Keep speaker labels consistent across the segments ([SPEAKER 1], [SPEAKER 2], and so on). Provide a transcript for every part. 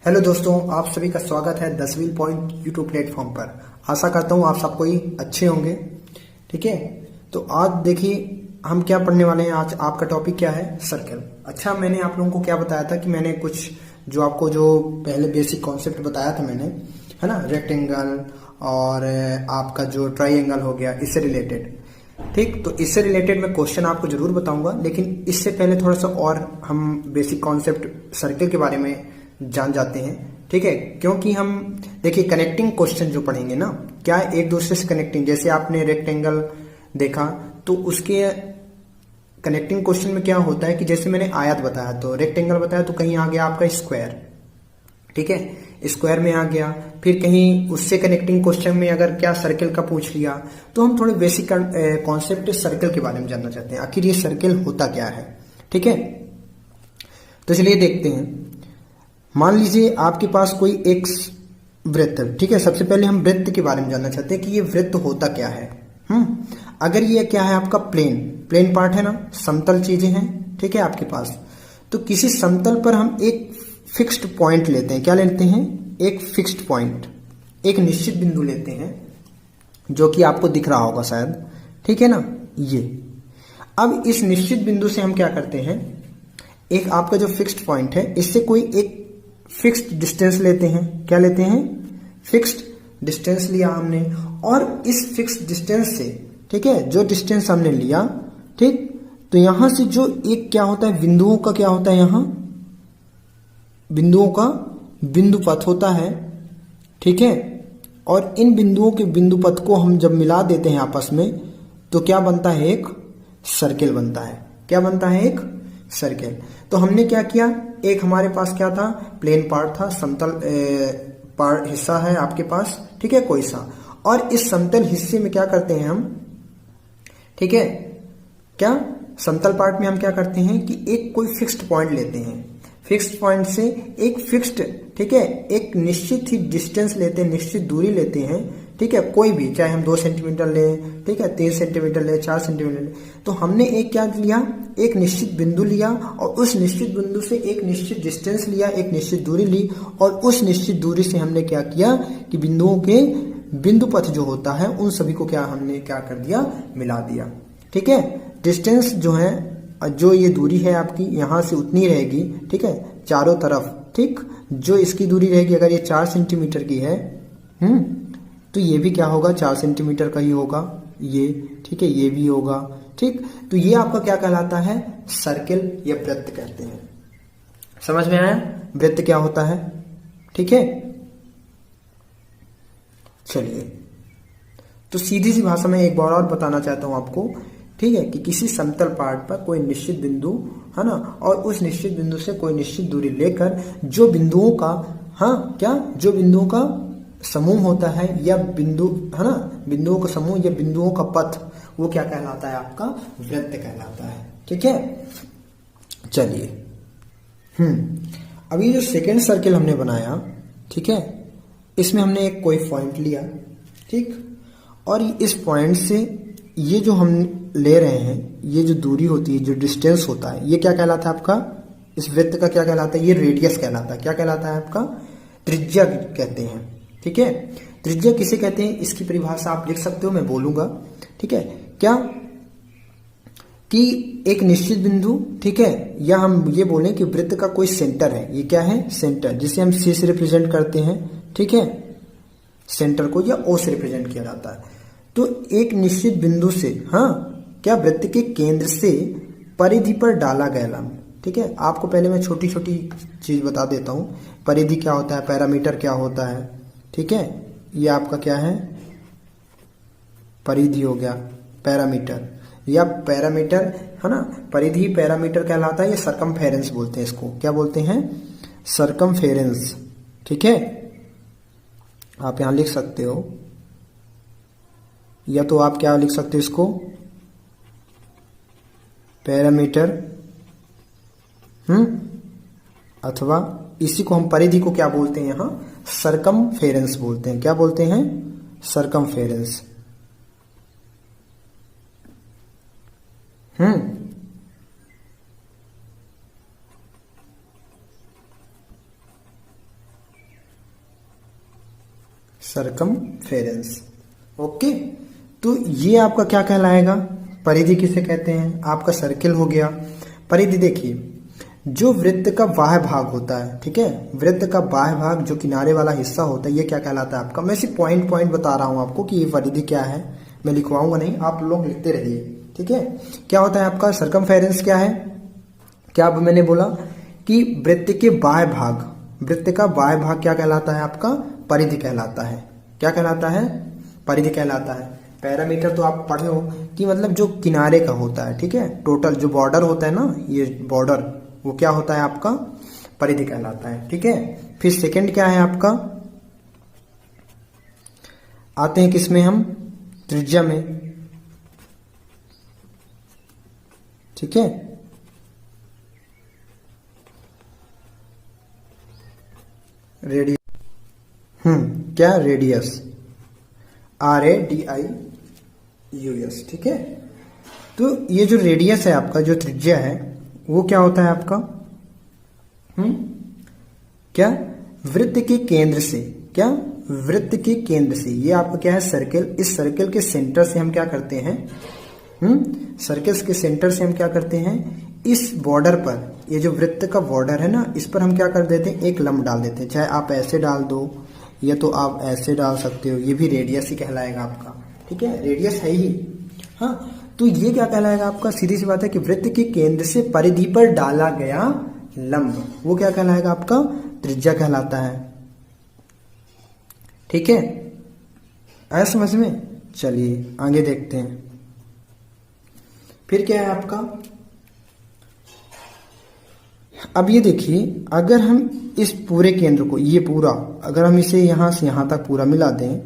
[SPEAKER 1] Hello दोस्तों, आप सभी का स्वागत है 10वीं पॉइंट यूट्यूब प्लेटफॉर्म पर। आशा करता हूँ आप सबको ही अच्छे होंगे। ठीक है, तो आज देखिए हम क्या पढ़ने वाले हैं। आज आपका टॉपिक क्या है? सर्कल। अच्छा, मैंने आप लोगों को क्या बताया था कि मैंने कुछ जो आपको जो पहले बेसिक कॉन्सेप्ट बताया था मैंने, है ना, रेक्टेंगल और आपका जो ट्राइंगल हो गया, इससे रिलेटेड। ठीक, तो इससे रिलेटेड मैं क्वेश्चन आपको जरूर बताऊंगा, लेकिन इससे पहले थोड़ा सा और हम बेसिक कॉन्सेप्ट सर्कल के बारे में जान जाते हैं। ठीक है, क्योंकि हम देखिए कनेक्टिंग क्वेश्चन जो पढ़ेंगे ना, क्या एक दूसरे से कनेक्टिंग, जैसे आपने रेक्टेंगल देखा तो उसके कनेक्टिंग क्वेश्चन में क्या होता है कि जैसे मैंने आयत बताया तो रेक्टेंगल बताया तो कहीं आ गया आपका स्क्वायर। ठीक है, स्क्वायर में आ गया। फिर कहीं उससे कनेक्टिंग क्वेश्चन में अगर क्या सर्कल का पूछ लिया, तो हम थोड़े बेसिक कॉन्सेप्ट सर्कल के बारे में जानना चाहते हैं, आखिर ये सर्कल होता क्या है। ठीक है, तो चलिए देखते हैं। मान लीजिए आपके पास कोई एक वृत्त है। ठीक है, सबसे पहले हम वृत्त के बारे में जानना चाहते हैं कि ये वृत्त होता क्या है। अगर ये क्या है आपका प्लेन पार्ट है ना, समतल चीजें हैं, ठीक है आपके पास, तो किसी समतल पर हम एक फिक्स्ड पॉइंट लेते हैं। क्या लेते हैं? एक फिक्स्ड पॉइंट, एक निश्चित बिंदु लेते हैं, जो कि आपको दिख रहा होगा शायद। ठीक है ना, ये अब इस निश्चित बिंदु से हम क्या करते हैं, एक आपका जो फिक्स्ड पॉइंट है, इससे कोई एक फिक्स्ड डिस्टेंस लेते हैं। क्या लेते हैं? फिक्स्ड डिस्टेंस लिया हमने, और इस फिक्स्ड डिस्टेंस से, ठीक है, जो डिस्टेंस हमने लिया, ठीक, तो यहां से जो एक क्या होता है, बिंदुओं का क्या होता है, यहां बिंदुओं का बिंदु पथ होता है। ठीक है, और इन बिंदुओं के बिंदु पथ को हम जब मिला देते हैं आपस में, तो क्या बनता है? एक सर्किल बनता है। क्या बनता है? एक सर्किल। तो हमने क्या किया, एक हमारे पास क्या था, प्लेन पार्ट था, समतल पार्ट हिस्सा है आपके पास, ठीक है, कोई सा, और इस समतल हिस्से में क्या करते हैं हम, ठीक है, क्या समतल पार्ट में हम क्या करते हैं कि एक कोई फिक्स्ड पॉइंट लेते हैं। फिक्स्ड पॉइंट से एक फिक्स्ड, ठीक है, एक निश्चित ही डिस्टेंस लेते हैं, निश्चित दूरी लेते हैं। ठीक है, कोई भी, चाहे हम 2 सेंटीमीटर लें, ठीक है, 3 सेंटीमीटर ले, 4 सेंटीमीटर ले, तो हमने एक क्या लिया, एक निश्चित बिंदु लिया, और उस निश्चित बिंदु से एक निश्चित डिस्टेंस लिया, एक निश्चित दूरी ली, और उस निश्चित दूरी से हमने क्या किया कि बिंदुओं के बिंदु पथ जो होता है उन सभी को क्या हमने क्या कर दिया, मिला दिया। ठीक है, डिस्टेंस जो है, जो ये दूरी है आपकी यहां से उतनी रहेगी, ठीक है, चारों तरफ। ठीक, जो इसकी दूरी रहेगी, अगर ये 4 सेंटीमीटर की है, तो ये भी क्या होगा, 4 सेंटीमीटर का ही होगा ये। ठीक है, ये भी होगा। ठीक, तो ये आपका क्या कहलाता है? सर्किल या वृत्त कहते हैं। समझ में आया वृत्त क्या होता है? ठीक है, चलिए, तो सीधी सी भाषा में एक बार और बताना चाहता हूं आपको। ठीक है, कि किसी समतल पार्ट पर कोई निश्चित बिंदु है ना, और उस निश्चित बिंदु से कोई निश्चित दूरी लेकर जो बिंदुओं का, हाँ क्या, जो बिंदुओं का समूह होता है, या बिंदु, है ना, बिंदुओं का समूह या बिंदुओं का पथ, वो क्या कहलाता है? आपका वृत्त कहलाता है। ठीक है, चलिए, अब ये जो सेकेंड सर्किल हमने बनाया, ठीक है, इसमें हमने एक कोई पॉइंट लिया, ठीक, और इस पॉइंट से ये जो हम ले रहे हैं, ये जो दूरी होती है, जो डिस्टेंस होता है, ये क्या कहलाता है आपका? इस वृत्त का क्या कहलाता है? ये रेडियस कहलाता है। क्या कहलाता है आपका? त्रिज्या कहते हैं। ठीक है, त्रिज्या किसे कहते हैं, इसकी परिभाषा आप लिख सकते हो, मैं बोलूंगा। ठीक है, क्या कि एक निश्चित बिंदु, ठीक है, या हम ये बोलें कि वृत्त का कोई सेंटर है, ये क्या है? सेंटर, जिसे हम सी से रिप्रेजेंट करते हैं। ठीक है, सेंटर को या ओ से रिप्रेजेंट किया जाता है। तो एक निश्चित बिंदु से, हाँ क्या, वृत्त के केंद्र से परिधि पर डाला गया लंब। ठीक है, आपको पहले मैं छोटी छोटी चीज बता देता हूं। परिधि क्या होता है, पैरामीटर क्या होता है। ठीक है, ये आपका क्या है, परिधि हो गया, पैरामीटर, या पैरामीटर, है ना, परिधि पैरामीटर कहलाता है, या सरकमफेरेंस बोलते हैं इसको। क्या बोलते हैं? सरकमफेरेंस। ठीक है, आप यहां लिख सकते हो, या तो आप क्या लिख सकते हो इसको, पैरामीटर, अथवा इसी को हम परिधि को क्या बोलते हैं यहां, सरकमफेरेंस बोलते हैं। क्या बोलते हैं? सरकमफेरेंस। सरकमफेरेंस। ओके, तो ये आपका क्या कहलाएगा, परिधि किसे कहते हैं, आपका सर्किल हो गया। परिधि देखिए, जो वृत्त का बाह्य भाग होता है, ठीक है, वृत्त का बाह्य भाग जो किनारे वाला हिस्सा होता है, ये क्या कहलाता है आपका। मैं सिर्फ पॉइंट पॉइंट बता रहा हूं आपको कि ये परिधि क्या है, मैं लिखवाऊंगा नहीं, आप लोग लिखते रहिए, ठीक है। क्या होता है आपका सरकमफेरेंस, क्या है, क्या अब मैंने बोला कि वृत्त के बाह्य भाग, वृत्त का बाह्य भाग क्या कहलाता है आपका, परिधि कहलाता है। क्या कहलाता है, परिधि कहलाता है। पैरामीटर तो आप पढ़े हो कि मतलब जो किनारे का होता है, ठीक है, टोटल जो बॉर्डर होता है ना, ये बॉर्डर, वो क्या होता है आपका, परिधि कहलाता है, ठीक है। फिर सेकंड क्या है आपका, आते हैं किसमें हम, त्रिज्या में, ठीक है। रेडियस, क्या, रेडियस, RADIUS, ठीक है। तो ये जो रेडियस है आपका, जो त्रिज्या है, वो क्या होता है आपका, क्या, वृत्त के केंद्र से, क्या, वृत्त के केंद्र से, ये आपका क्या है, सर्किल, इस सर्किल के सेंटर से हम क्या करते हैं, सर्किल्स के सेंटर से हम क्या करते हैं, इस बॉर्डर पर, ये जो वृत्त का बॉर्डर है ना, इस पर हम क्या कर देते हैं, एक लंब डाल देते हैं। चाहे आप ऐसे डाल दो या तो आप ऐसे डाल सकते हो, ये भी रेडियस ही कहलाएगा आपका, ठीक है, रेडियस है ही। हाँ, तो ये क्या कहलाएगा आपका, सीधी सी बात है कि वृत्त के केंद्र से परिधि पर डाला गया लंब, वो क्या कहलाएगा आपका, त्रिज्या कहलाता है, ठीक है। आया समझ में, चलिए आगे देखते हैं। फिर क्या है आपका, अब ये देखिए, अगर हम इस पूरे केंद्र को, ये पूरा, अगर हम इसे यहां से यहां तक पूरा मिला दें,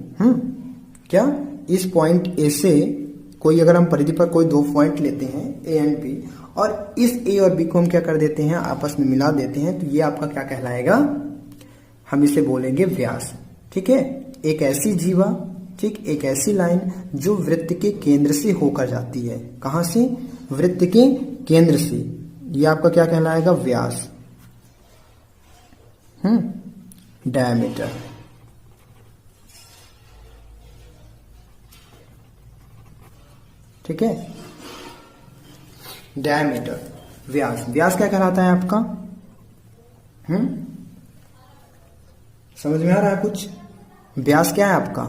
[SPEAKER 1] क्या, इस पॉइंट ए से कोई, अगर हम परिधि पर कोई दो पॉइंट लेते हैं ए एंड बी, और इस ए और बी को हम क्या कर देते हैं, आपस में मिला देते हैं, तो ये आपका क्या कहलाएगा, हम इसे बोलेंगे व्यास, ठीक है। एक ऐसी जीवा, ठीक, एक ऐसी लाइन जो वृत्त के केंद्र से होकर जाती है, कहां से, वृत्त के केंद्र से, ये आपका क्या कहलाएगा, व्यास, डायमीटर, ठीक है, डायमीटर, व्यास, व्यास क्या कहलाता है आपका, समझ में आ रहा है कुछ, व्यास क्या है आपका,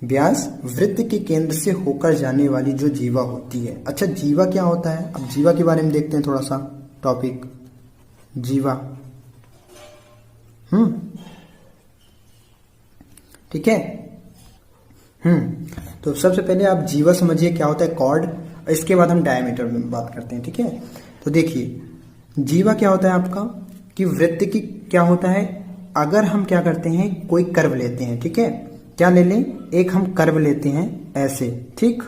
[SPEAKER 1] व्यास वृत्त के केंद्र से होकर जाने वाली जो जीवा होती है। अच्छा, जीवा क्या होता है, अब जीवा के बारे में देखते हैं थोड़ा सा टॉपिक, जीवा, ठीक है। तो सबसे पहले आप जीवा समझिए क्या होता है, कॉर्ड, इसके बाद हम डायमीटर में बात करते हैं, ठीक है। तो देखिए, जीवा क्या होता है आपका, कि वृत्त की क्या होता है, अगर हम क्या करते हैं, कोई कर्व लेते हैं, ठीक है, क्या ले लें, एक हम कर्व लेते हैं ऐसे, ठीक,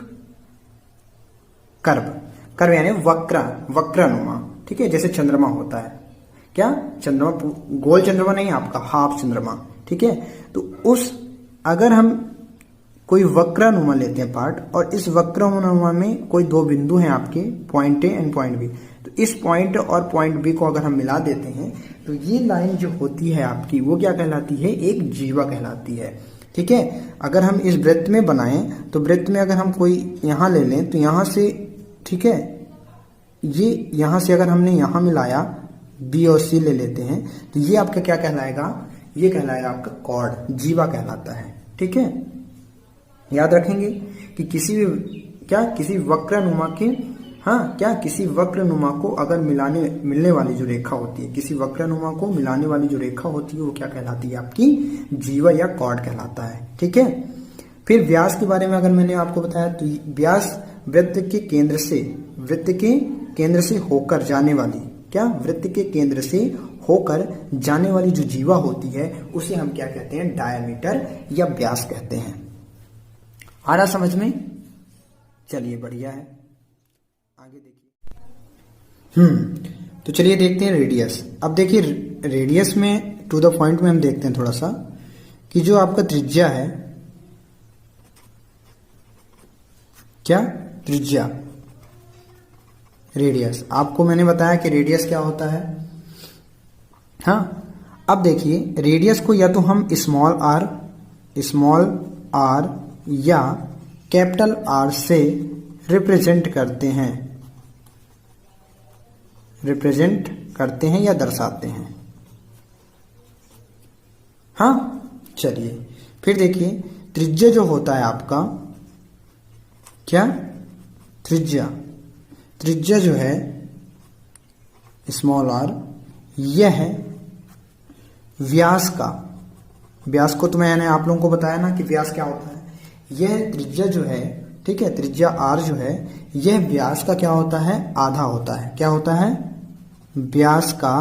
[SPEAKER 1] कर्व, कर्व यानी वक्रनुमा, ठीक है, जैसे चंद्रमा होता है, क्या, चंद्रमा, गोल चंद्रमा नहीं आपका, हाफ चंद्रमा, ठीक है। तो उस, अगर हम कोई वक्रनुमा लेते हैं पार्ट, और इस वक्रनुमा में कोई दो बिंदु हैं आपके, point A and point B, तो इस पॉइंट और पॉइंट बी को अगर हम मिला देते हैं, तो ये लाइन जो होती है आपकी, वो क्या कहलाती है, एक जीवा कहलाती है, ठीक है। अगर हम इस वृत्त में बनाएं, तो वृत्त में अगर हम कोई यहां ले लें, तो यहां से, ठीक है, ये यहां से अगर हमने यहां मिलाया, बी और सी ले लेते हैं, तो ये आपका क्या कहलाएगा, ये कहलाएगा आपका कॉर्ड, जीवा कहलाता है, ठीक है। याद रखेंगे कि किसी भी, क्या, किसी वक्रनुमा के, क्या, किसी वक्रनुमा को अगर मिलने वाली जो रेखा होती है, किसी वक्रनुमा को मिलाने वाली जो रेखा होती है, वो क्या कहलाती है आपकी, जीवा या कॉर्ड कहलाता है, ठीक है। फिर व्यास के बारे में अगर मैंने आपको बताया, तो व्यास वृत्त के केंद्र से होकर जाने वाली, क्या, वृत्त के केंद्र से होकर जाने वाली जो जीवा होती है, उसे हम क्या कहते हैं, डायमीटर या व्यास कहते हैं। आ रहा समझ में, चलिए बढ़िया है, आगे देखिए। तो चलिए देखते हैं रेडियस। अब देखिए रेडियस में, टू द पॉइंट में हम देखते हैं थोड़ा सा, कि जो आपका त्रिज्या है, क्या, त्रिज्या, रेडियस, आपको मैंने बताया कि रेडियस क्या होता है। अब देखिए, रेडियस को या तो हम स्मॉल आर स्मॉल आर या कैपिटल आर से रिप्रेजेंट करते हैं या दर्शाते हैं। हाँ, चलिए फिर देखिए त्रिज्या जो होता है आपका, क्या त्रिज्या जो है स्मॉल आर, यह है व्यास को तो मैंने आप लोगों को बताया ना कि व्यास क्या होता है। यह त्रिज्या जो है, ठीक है, त्रिज्या आर जो है यह व्यास का क्या होता है, आधा होता है। क्या होता है, व्यास का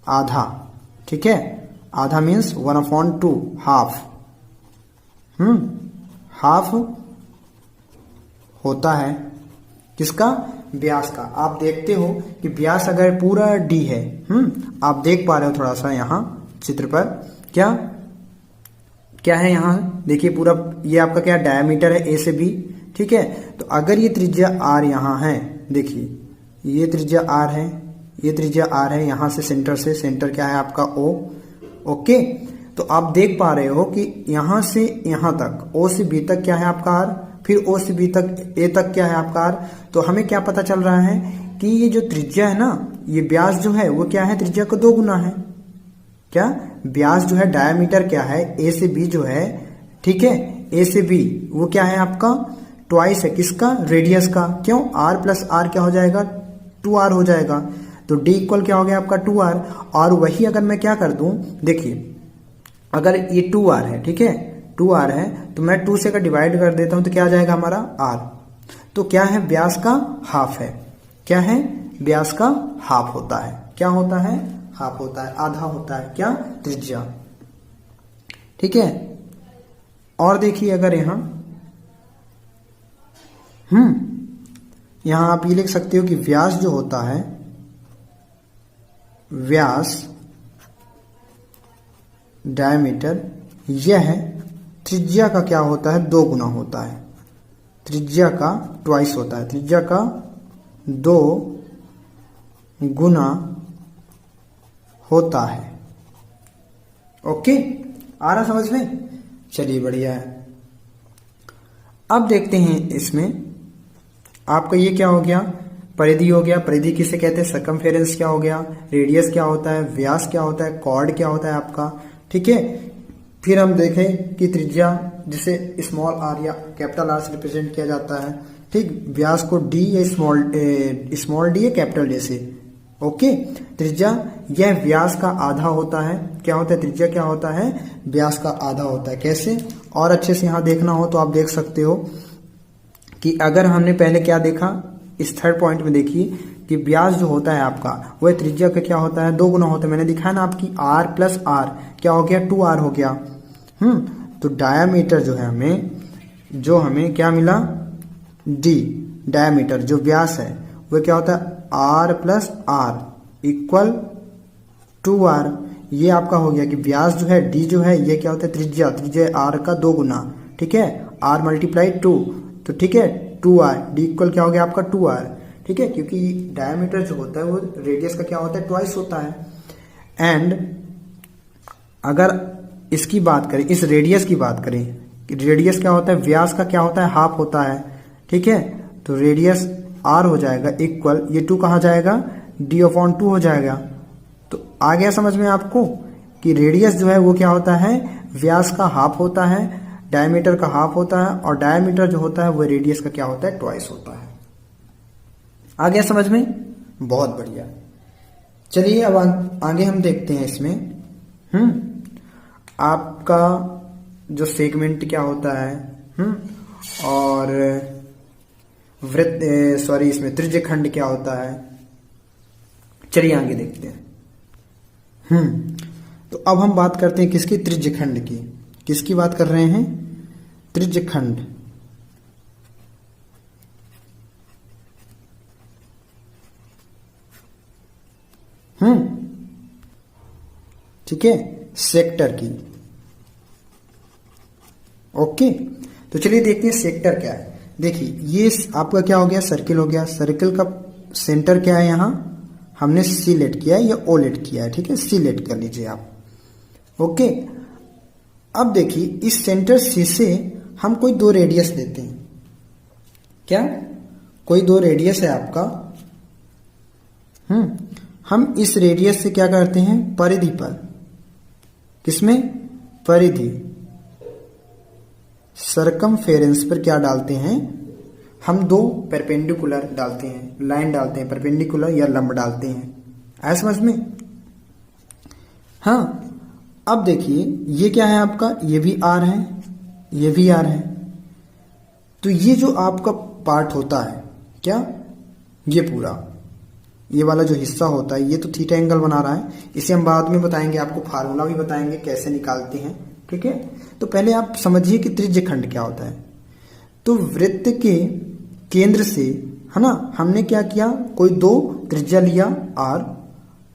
[SPEAKER 1] आधा, ठीक है। आधा मीन्स 1/2, हाफ। हाफ होता है किसका, व्यास का। आप देखते हो कि व्यास अगर पूरा डी है, आप देख पा रहे हो थोड़ा सा यहां चित्र पर, क्या है यहां देखिए पूरा, ये आपका क्या डायमीटर है ए से बी, ठीक है। तो अगर ये त्रिज्या आर यहां है, देखिए ये त्रिज्या आर है, ये त्रिज्या आर है, यहां से सेंटर क्या है आपका ओ, ओके। तो आप देख पा रहे हो कि यहां से यहां तक, ओ से बी तक क्या है आपका आर, फिर ओ से बी तक, ए तक क्या है आपका आर। तो हमें क्या पता चल रहा है कि ये जो त्रिज्या है ना, ये व्यास जो है वो क्या है, त्रिज्या का 2 गुना है। क्या व्यास जो है, डायमीटर क्या है, ए से बी जो है, ठीक है, ए से बी वो क्या है आपका, ट्वाइस है किसका, रेडियस का। क्यों, आर प्लस आर क्या हो जाएगा, 2r हो जाएगा। तो डी इक्वल क्या हो गया आपका 2r। और वही अगर मैं क्या कर दूं, देखिए अगर ये 2r है, ठीक है, 2r है, तो मैं 2 से अगर डिवाइड कर देता हूं तो क्या आ जाएगा हमारा r। तो क्या है, व्यास का हाफ है। क्या है, व्यास का हाफ होता है। क्या होता है, हाफ होता है, आधा होता है क्या, त्रिज्या, ठीक है। और देखिए अगर यहां यहां आप ये लिख सकते हो कि व्यास जो होता है, व्यास डायमीटर, यह त्रिज्या का क्या होता है, 2 गुना होता है। त्रिज्या का ट्वाइस होता है, त्रिज्या का 2 गुना होता है। ओके, आ रहा समझ में, चलिए बढ़िया है। अब देखते हैं इसमें आपका ये क्या हो गया, परिधि हो गया। परिधि किसे कहते हैं, सर्कमफेरेंस क्या हो गया, रेडियस क्या होता है, व्यास क्या होता है, कॉर्ड क्या होता है आपका, ठीक है। फिर हम देखें कि त्रिज्या जिसे स्मॉल आर या कैपिटल आर से रिप्रेजेंट किया जाता है, ठीक, व्यास को डी या स्मॉल डी या कैपिटल डी से, ओके। त्रिज्या यह व्यास का आधा होता है। क्या होता है, त्रिज्या क्या होता है, व्यास का आधा होता है। कैसे, और अच्छे से यहां देखना हो तो आप देख सकते हो कि अगर हमने पहले क्या देखा, इस थर्ड पॉइंट में देखिए कि व्यास जो होता है आपका वह त्रिज्या का क्या होता है, 2 गुना होता है। मैंने दिखाया ना आपकी r प्लस आर क्या हो गया, 2r हो गया। तो डायामीटर जो है हमें क्या मिला, d, डायामीटर जो व्यास है वह क्या होता है, r plus are equal 2r। ये आपका हो गया कि व्यास जो है d जो है ये क्या होता है, त्रिज्या r का 2 गुना, ठीक है, r मल्टीप्लाई 2, तो ठीक है 2r, d इक्वल क्या हो गया आपका 2r, ठीक है, क्योंकि डायमीटर जो होता है वो रेडियस का क्या होता है, ट्वाइस होता है। एंड अगर इसकी बात करें, इस रेडियस की बात करें, रेडियस क्या होता है, व्यास का क्या होता है, हाफ होता है, ठीक है। तो रेडियस r हो जाएगा इक्वल, ये 2 कहाँ जाएगा, d/2 हो जाएगा। तो आ गया समझ में आपको कि रेडियस जो है वो क्या होता है, व्यास का हाफ होता है, डायमीटर का हाफ होता है, और डायमीटर जो होता है वो रेडियस का क्या होता है, ट्वाइस होता है। आ गया समझ में, बहुत बढ़िया। चलिए अब आगे हम देखते हैं इसमें आपका जो सेगमेंट क्या होता है, और वृत्त इसमें त्रिज्यखंड क्या होता है। चलिए आगे देखते हैं। तो अब हम बात करते हैं किसकी, त्रिज्यखंड की। किसकी बात कर रहे हैं, त्रिज्यखंड। ठीक है, सेक्टर की। ओके, तो चलिए देखते हैं सेक्टर क्या है। देखिए ये आपका क्या हो गया, सर्किल हो गया। सर्किल का सेंटर क्या है, यहां हमने सी लेट किया है या ओ लेट किया है, ठीक है, सी लेट कर लीजिए आप। ओके, अब देखिए इस सेंटर सी से हम कोई दो रेडियस लेते हैं। क्या, कोई दो रेडियस है आपका। हम इस रेडियस से क्या करते हैं, परिधि पर, किसमें, परिधि, सरकमफेरेंस पर क्या डालते हैं, हम दो परपेंडिकुलर डालते हैं, लाइन डालते हैं, परपेंडिकुलर या लंब डालते हैं। आया समझ में। हाँ, अब देखिए ये क्या है आपका, ये भी आर है, ये भी आर है। तो ये जो आपका पार्ट होता है, क्या, ये पूरा, ये वाला जो हिस्सा होता है, ये तो थीटा एंगल बना रहा है। इसे हम बाद में बताएंगे, आपको फार्मूला भी बताएंगे कैसे निकालते हैं, ठीक है। तो पहले आप समझिए कि त्रिज्य खंड क्या होता है। तो वृत्त के केंद्र से, है ना, हमने क्या किया, कोई दो त्रिज्या लिया आर,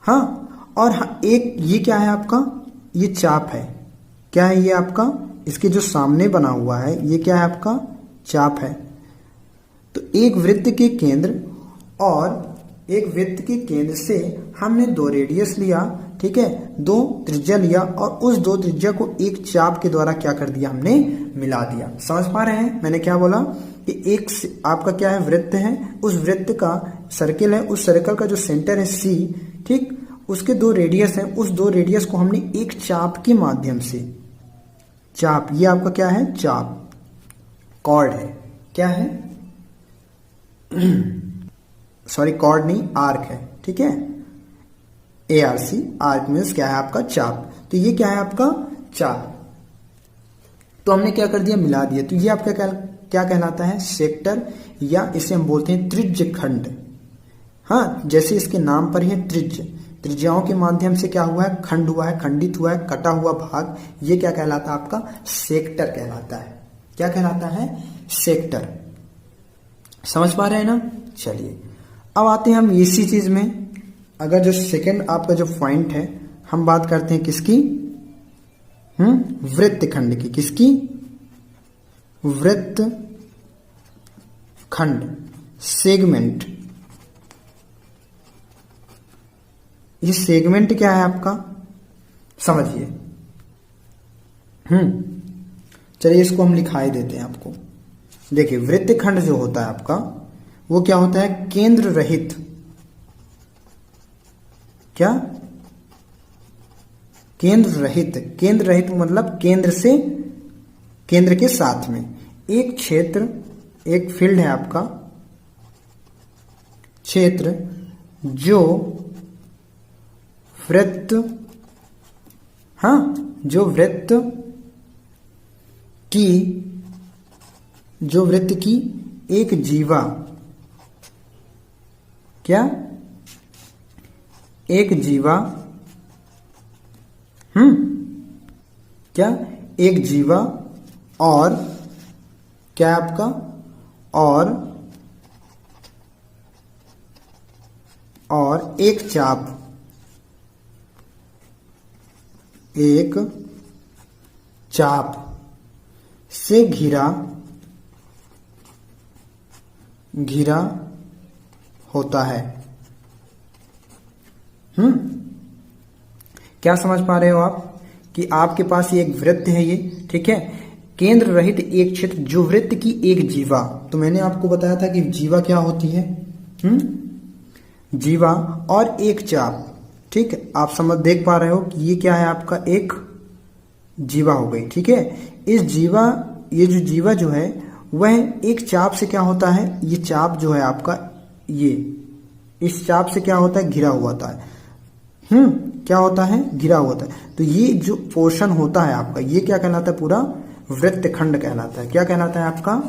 [SPEAKER 1] हाँ, और एक ये क्या है आपका, ये चाप है। क्या है ये आपका, इसके जो सामने बना हुआ है ये क्या है आपका, चाप है। तो एक वृत्त के केंद्र और एक वृत्त के केंद्र से हमने दो रेडियस लिया, ठीक है, दो त्रिज्या लिया और उस दो त्रिज्या को एक चाप के द्वारा क्या कर दिया, हमने मिला दिया। समझ पा रहे हैं मैंने क्या बोला, कि एक आपका क्या है, वृत्त है, उस वृत्त का सर्किल है, उस सर्कल का जो सेंटर है सी, ठीक, उसके दो रेडियस हैं, उस दो रेडियस को हमने एक चाप के माध्यम से, चाप, ये आपका क्या है, चाप, कॉर्ड है, क्या है, सॉरी कॉर्ड नहीं, आर्क है, ठीक है, ARC, आर्क मीन्स क्या है आपका, चाप। तो ये क्या है आपका, चाप। तो हमने क्या कर दिया, मिला दिया। तो ये आपका क्या कहलाता है, सेक्टर, या इसे हम बोलते हैं त्रिज्य खंड। हाँ, जैसे इसके नाम पर ही त्रिज्य, त्रिज्याओं के माध्यम से क्या हुआ है, खंड हुआ है, खंडित हुआ है, कटा हुआ भाग, ये क्या कहलाता है आपका, सेक्टर कहलाता है। क्या कहलाता है, सेक्टर। समझ पा रहे हैं ना। चलिए अब आते हैं हम इसी चीज में। अगर जो सेकंड आपका जो पॉइंट है, हम बात करते हैं किसकी, वृत्त खंड की। किसकी, वृत्त खंड, सेगमेंट। ये सेगमेंट क्या है आपका, समझिए। चलिए इसको हम लिखाई देते हैं आपको। देखिए वृत्त खंड जो होता है आपका, वो क्या होता है, केंद्र रहित। क्या, केंद्र रहित। केंद्र रहित मतलब केंद्र से, केंद्र के साथ में एक क्षेत्र, एक फील्ड है आपका, क्षेत्र जो वृत्त, हाँ, जो वृत्त की, जो वृत्त की एक जीवा, क्या, एक जीवा, क्या, एक जीवा और क्या आपका, और एक चाप, एक चाप से घिरा होता है। क्या समझ पा रहे हो आप, कि आपके पास ये एक वृत्त है, ये ठीक है, केंद्र रहित एक क्षेत्र जो वृत्त की एक जीवा। तो मैंने आपको बताया था कि जीवा क्या होती है, जीवा और एक चाप, ठीक है। आप समझ देख पा रहे हो कि ये क्या है आपका, एक जीवा हो गई, ठीक है। इस जीवा, ये जो जीवा जो है वह एक चाप से क्या होता है, ये चाप जो है आपका, ये इस चाप से क्या होता है, घिरा हुआ होता है। क्या होता है, घिरा होता है। तो ये जो पोर्शन होता है आपका, ये क्या कहलाता है, पूरा वृत्त खंड कहलाता है। क्या कहलाता है आपका,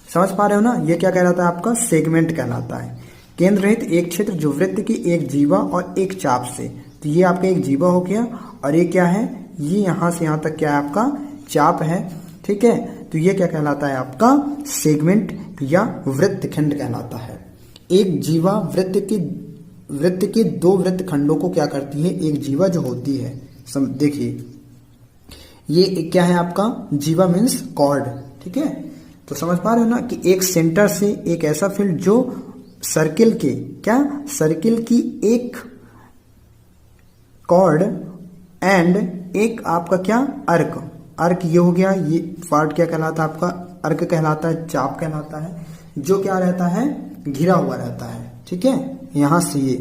[SPEAKER 1] समझ पा रहे हो ना, ये क्या कहलाता है आपका, सेगमेंट कहलाता है। केंद्र रहित एक क्षेत्र जो वृत्त की एक जीवा और एक चाप से। तो ये आपका एक जीवा हो गया और ये क्या है, ये यहां से यहां तक क्या है आपका, चाप है, ठीक है। तो ये क्या कहलाता है आपका, सेगमेंट या वृत्त खंड कहलाता है। एक जीवा वृत्त के दो वृत्त खंडों को क्या करती है, एक जीवा जो होती है, देखिए ये क्या है आपका, जीवा मीन्स कॉर्ड, ठीक है। तो समझ पा रहे हो ना कि एक सेंटर से एक ऐसा फील्ड जो सर्किल के, क्या, सर्किल की एक कॉर्ड एंड एक आपका क्या, अर्क, अर्क ये हो गया, ये पार्ट क्या कहलाता है आपका, अर्क कहलाता है, चाप कहलाता है, जो क्या रहता है, घिरा हुआ रहता है, ठीक है, यहां से ये,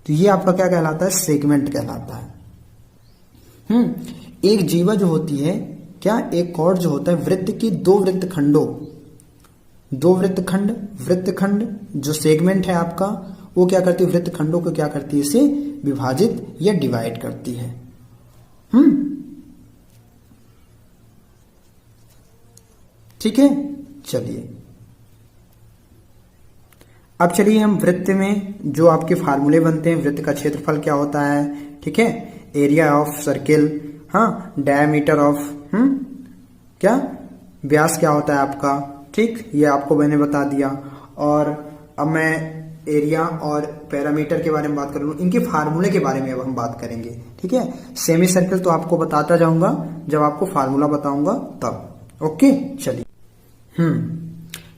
[SPEAKER 1] तो ये आपका क्या कहलाता है, सेगमेंट कहलाता है। एक जीवा जो होती है क्या, एक कॉर्ड जो होता है, वृत्त की दो वृत्तखंडों, दो वृत्तखंड जो सेगमेंट है आपका, वो क्या करती है, वृत्तखंडों को क्या करती है, इसे विभाजित या डिवाइड करती है। ठीक है, चलिए अब चलिए हम वृत्त में जो आपके फार्मूले बनते हैं, वृत्त का क्षेत्रफल क्या होता है, ठीक है, एरिया ऑफ सर्किल, हाँ, डायमीटर ऑफ, क्या व्यास क्या होता है आपका, ठीक, ये आपको मैंने बता दिया। और अब मैं एरिया और पैरामीटर के बारे में बात करूँ, इनके फार्मूले के बारे में अब हम बात करेंगे, ठीक है। सेमी सर्कल तो आपको बताता जाऊंगा जब आपको फार्मूला बताऊंगा तब, ओके। चलिए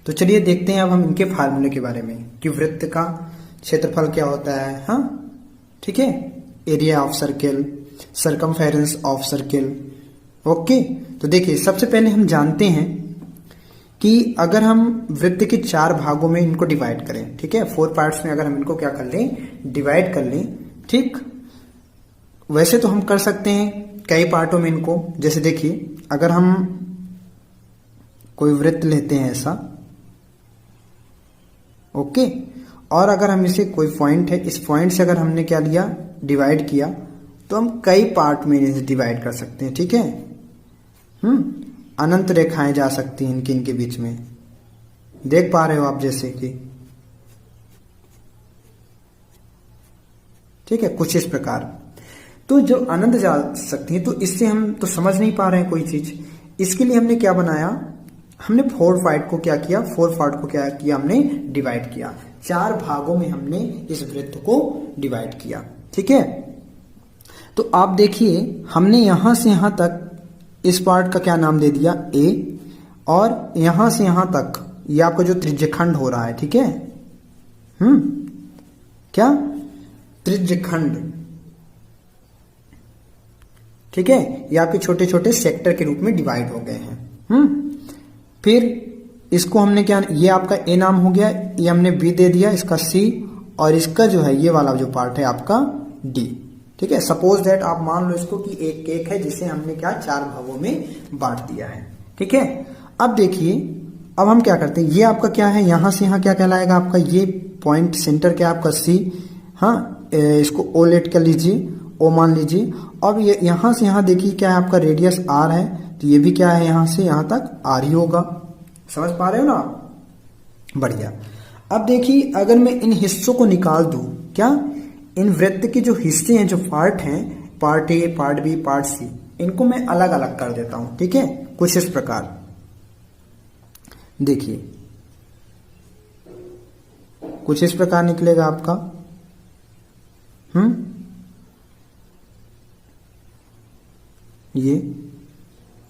[SPEAKER 1] तो चलिए देखते हैं अब हम इनके फार्मूले के बारे में कि वृत्त का क्षेत्रफल क्या होता है, हाँ, ठीक है, area of circle, circumference of circle, okay. तो देखिए सबसे पहले हम जानते हैं कि अगर हम वृत्त के 4 भागों में इनको डिवाइड करें, ठीक है, 4 पार्ट्स में अगर हम इनको क्या कर लें, डिवाइड कर लें, ठीक, वैसे तो हम कर सकते हैं कई पार्टों में इनको। जैसे देखिए अगर हम कोई वृत्त लेते हैं ऐसा, ओके, और अगर हम इसे कोई पॉइंट है, इस पॉइंट से अगर हमने क्या लिया, डिवाइड किया, तो हम कई पार्ट में इसे डिवाइड कर सकते हैं, ठीक है। अनंत रेखाएं जा सकती हैं इनके बीच में, देख पा रहे हो आप, जैसे कि, ठीक है, कुछ इस प्रकार। तो जब अनंत जा सकती हैं तो इससे हम तो समझ नहीं पा रहे हैं कोई चीज, इसके लिए हमने क्या बनाया, हमने 4 पार्ट को क्या किया, 4 पार्ट को क्या किया, हमने डिवाइड किया, 4 भागों में हमने इस वृत्त को डिवाइड किया, ठीक है। तो आप देखिए हमने यहां से यहां तक इस पार्ट का क्या नाम दे दिया, ए, और यहां से यहां तक ये आपका जो त्रिज्यखंड हो रहा है, ठीक है, क्या, त्रिज्यखंड, ठीक है, ये आपके छोटे छोटे सेक्टर के रूप में डिवाइड हो गए हैं। फिर इसको हमने क्या, ये आपका ए नाम हो गया, ये हमने बी दे दिया, इसका सी, और इसका जो है ये वाला जो पार्ट है आपका डी, ठीक है। सपोज दैट आप मान लो इसको कि एक केक है जिसे हमने क्या 4 भागों में बांट दिया है, ठीक है। अब देखिए अब हम क्या करते हैं, ये आपका क्या है, यहां से यहां क्या कहलाएगा आपका, ये पॉइंट सेंटर क्या आपका सी, हाँ, इसको ओ लेट कर लीजिए, ओ मान लीजिए। अब ये यहां से यहां देखिए क्या है आपका रेडियस आर है, तो ये भी क्या है, यहां से यहां तक आर ही होगा, समझ पा रहे हो ना, बढ़िया। अब देखिए अगर मैं इन हिस्सों को निकाल दूं, क्या, इन वृत्त के जो हिस्से हैं, जो पार्ट हैं, part A, part B, part C, इनको मैं अलग अलग कर देता हूं, ठीक है, कुछ इस प्रकार। देखिए कुछ इस प्रकार निकलेगा आपका, ये,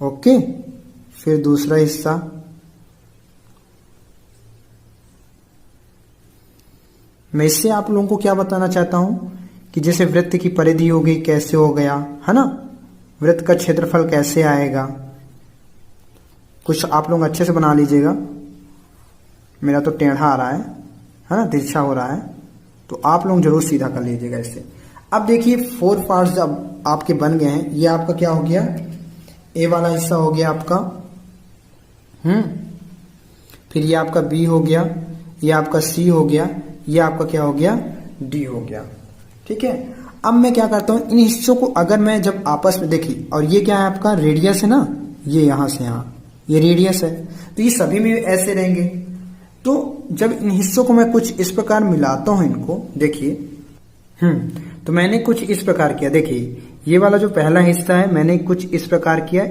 [SPEAKER 1] ओके। फिर दूसरा हिस्सा, मैं इससे आप लोगों को क्या बताना चाहता हूं कि जैसे वृत्त की परिधि हो गई, कैसे हो गया, है ना, वृत्त का क्षेत्रफल कैसे आएगा, कुछ आप लोग अच्छे से बना लीजिएगा, मेरा तो टेढ़ा आ रहा है ना, तिरछा हो रहा है, तो आप लोग जरूर सीधा कर लीजिएगा इससे। अब देखिए 4 पार्ट्स जब आपके बन गए हैं, ये आपका क्या हो गया, ए वाला हिस्सा हो गया आपका, फिर ये आपका बी हो गया, ये आपका सी हो गया, ये आपका क्या हो गया, डी हो गया, ठीक है। अब मैं क्या करता हूं, इन हिस्सों को अगर मैं जब आपस में देखी, और ये क्या है आपका रेडियस है ना, ये यहां से यहां ये रेडियस है, तो ये सभी में ऐसे रहेंगे। तो जब इन हिस्सों को मैं कुछ इस प्रकार मिलाता हूं इनको, देखिए, तो मैंने कुछ इस प्रकार किया, देखिए ये वाला जो पहला हिस्सा है मैंने कुछ इस प्रकार किया,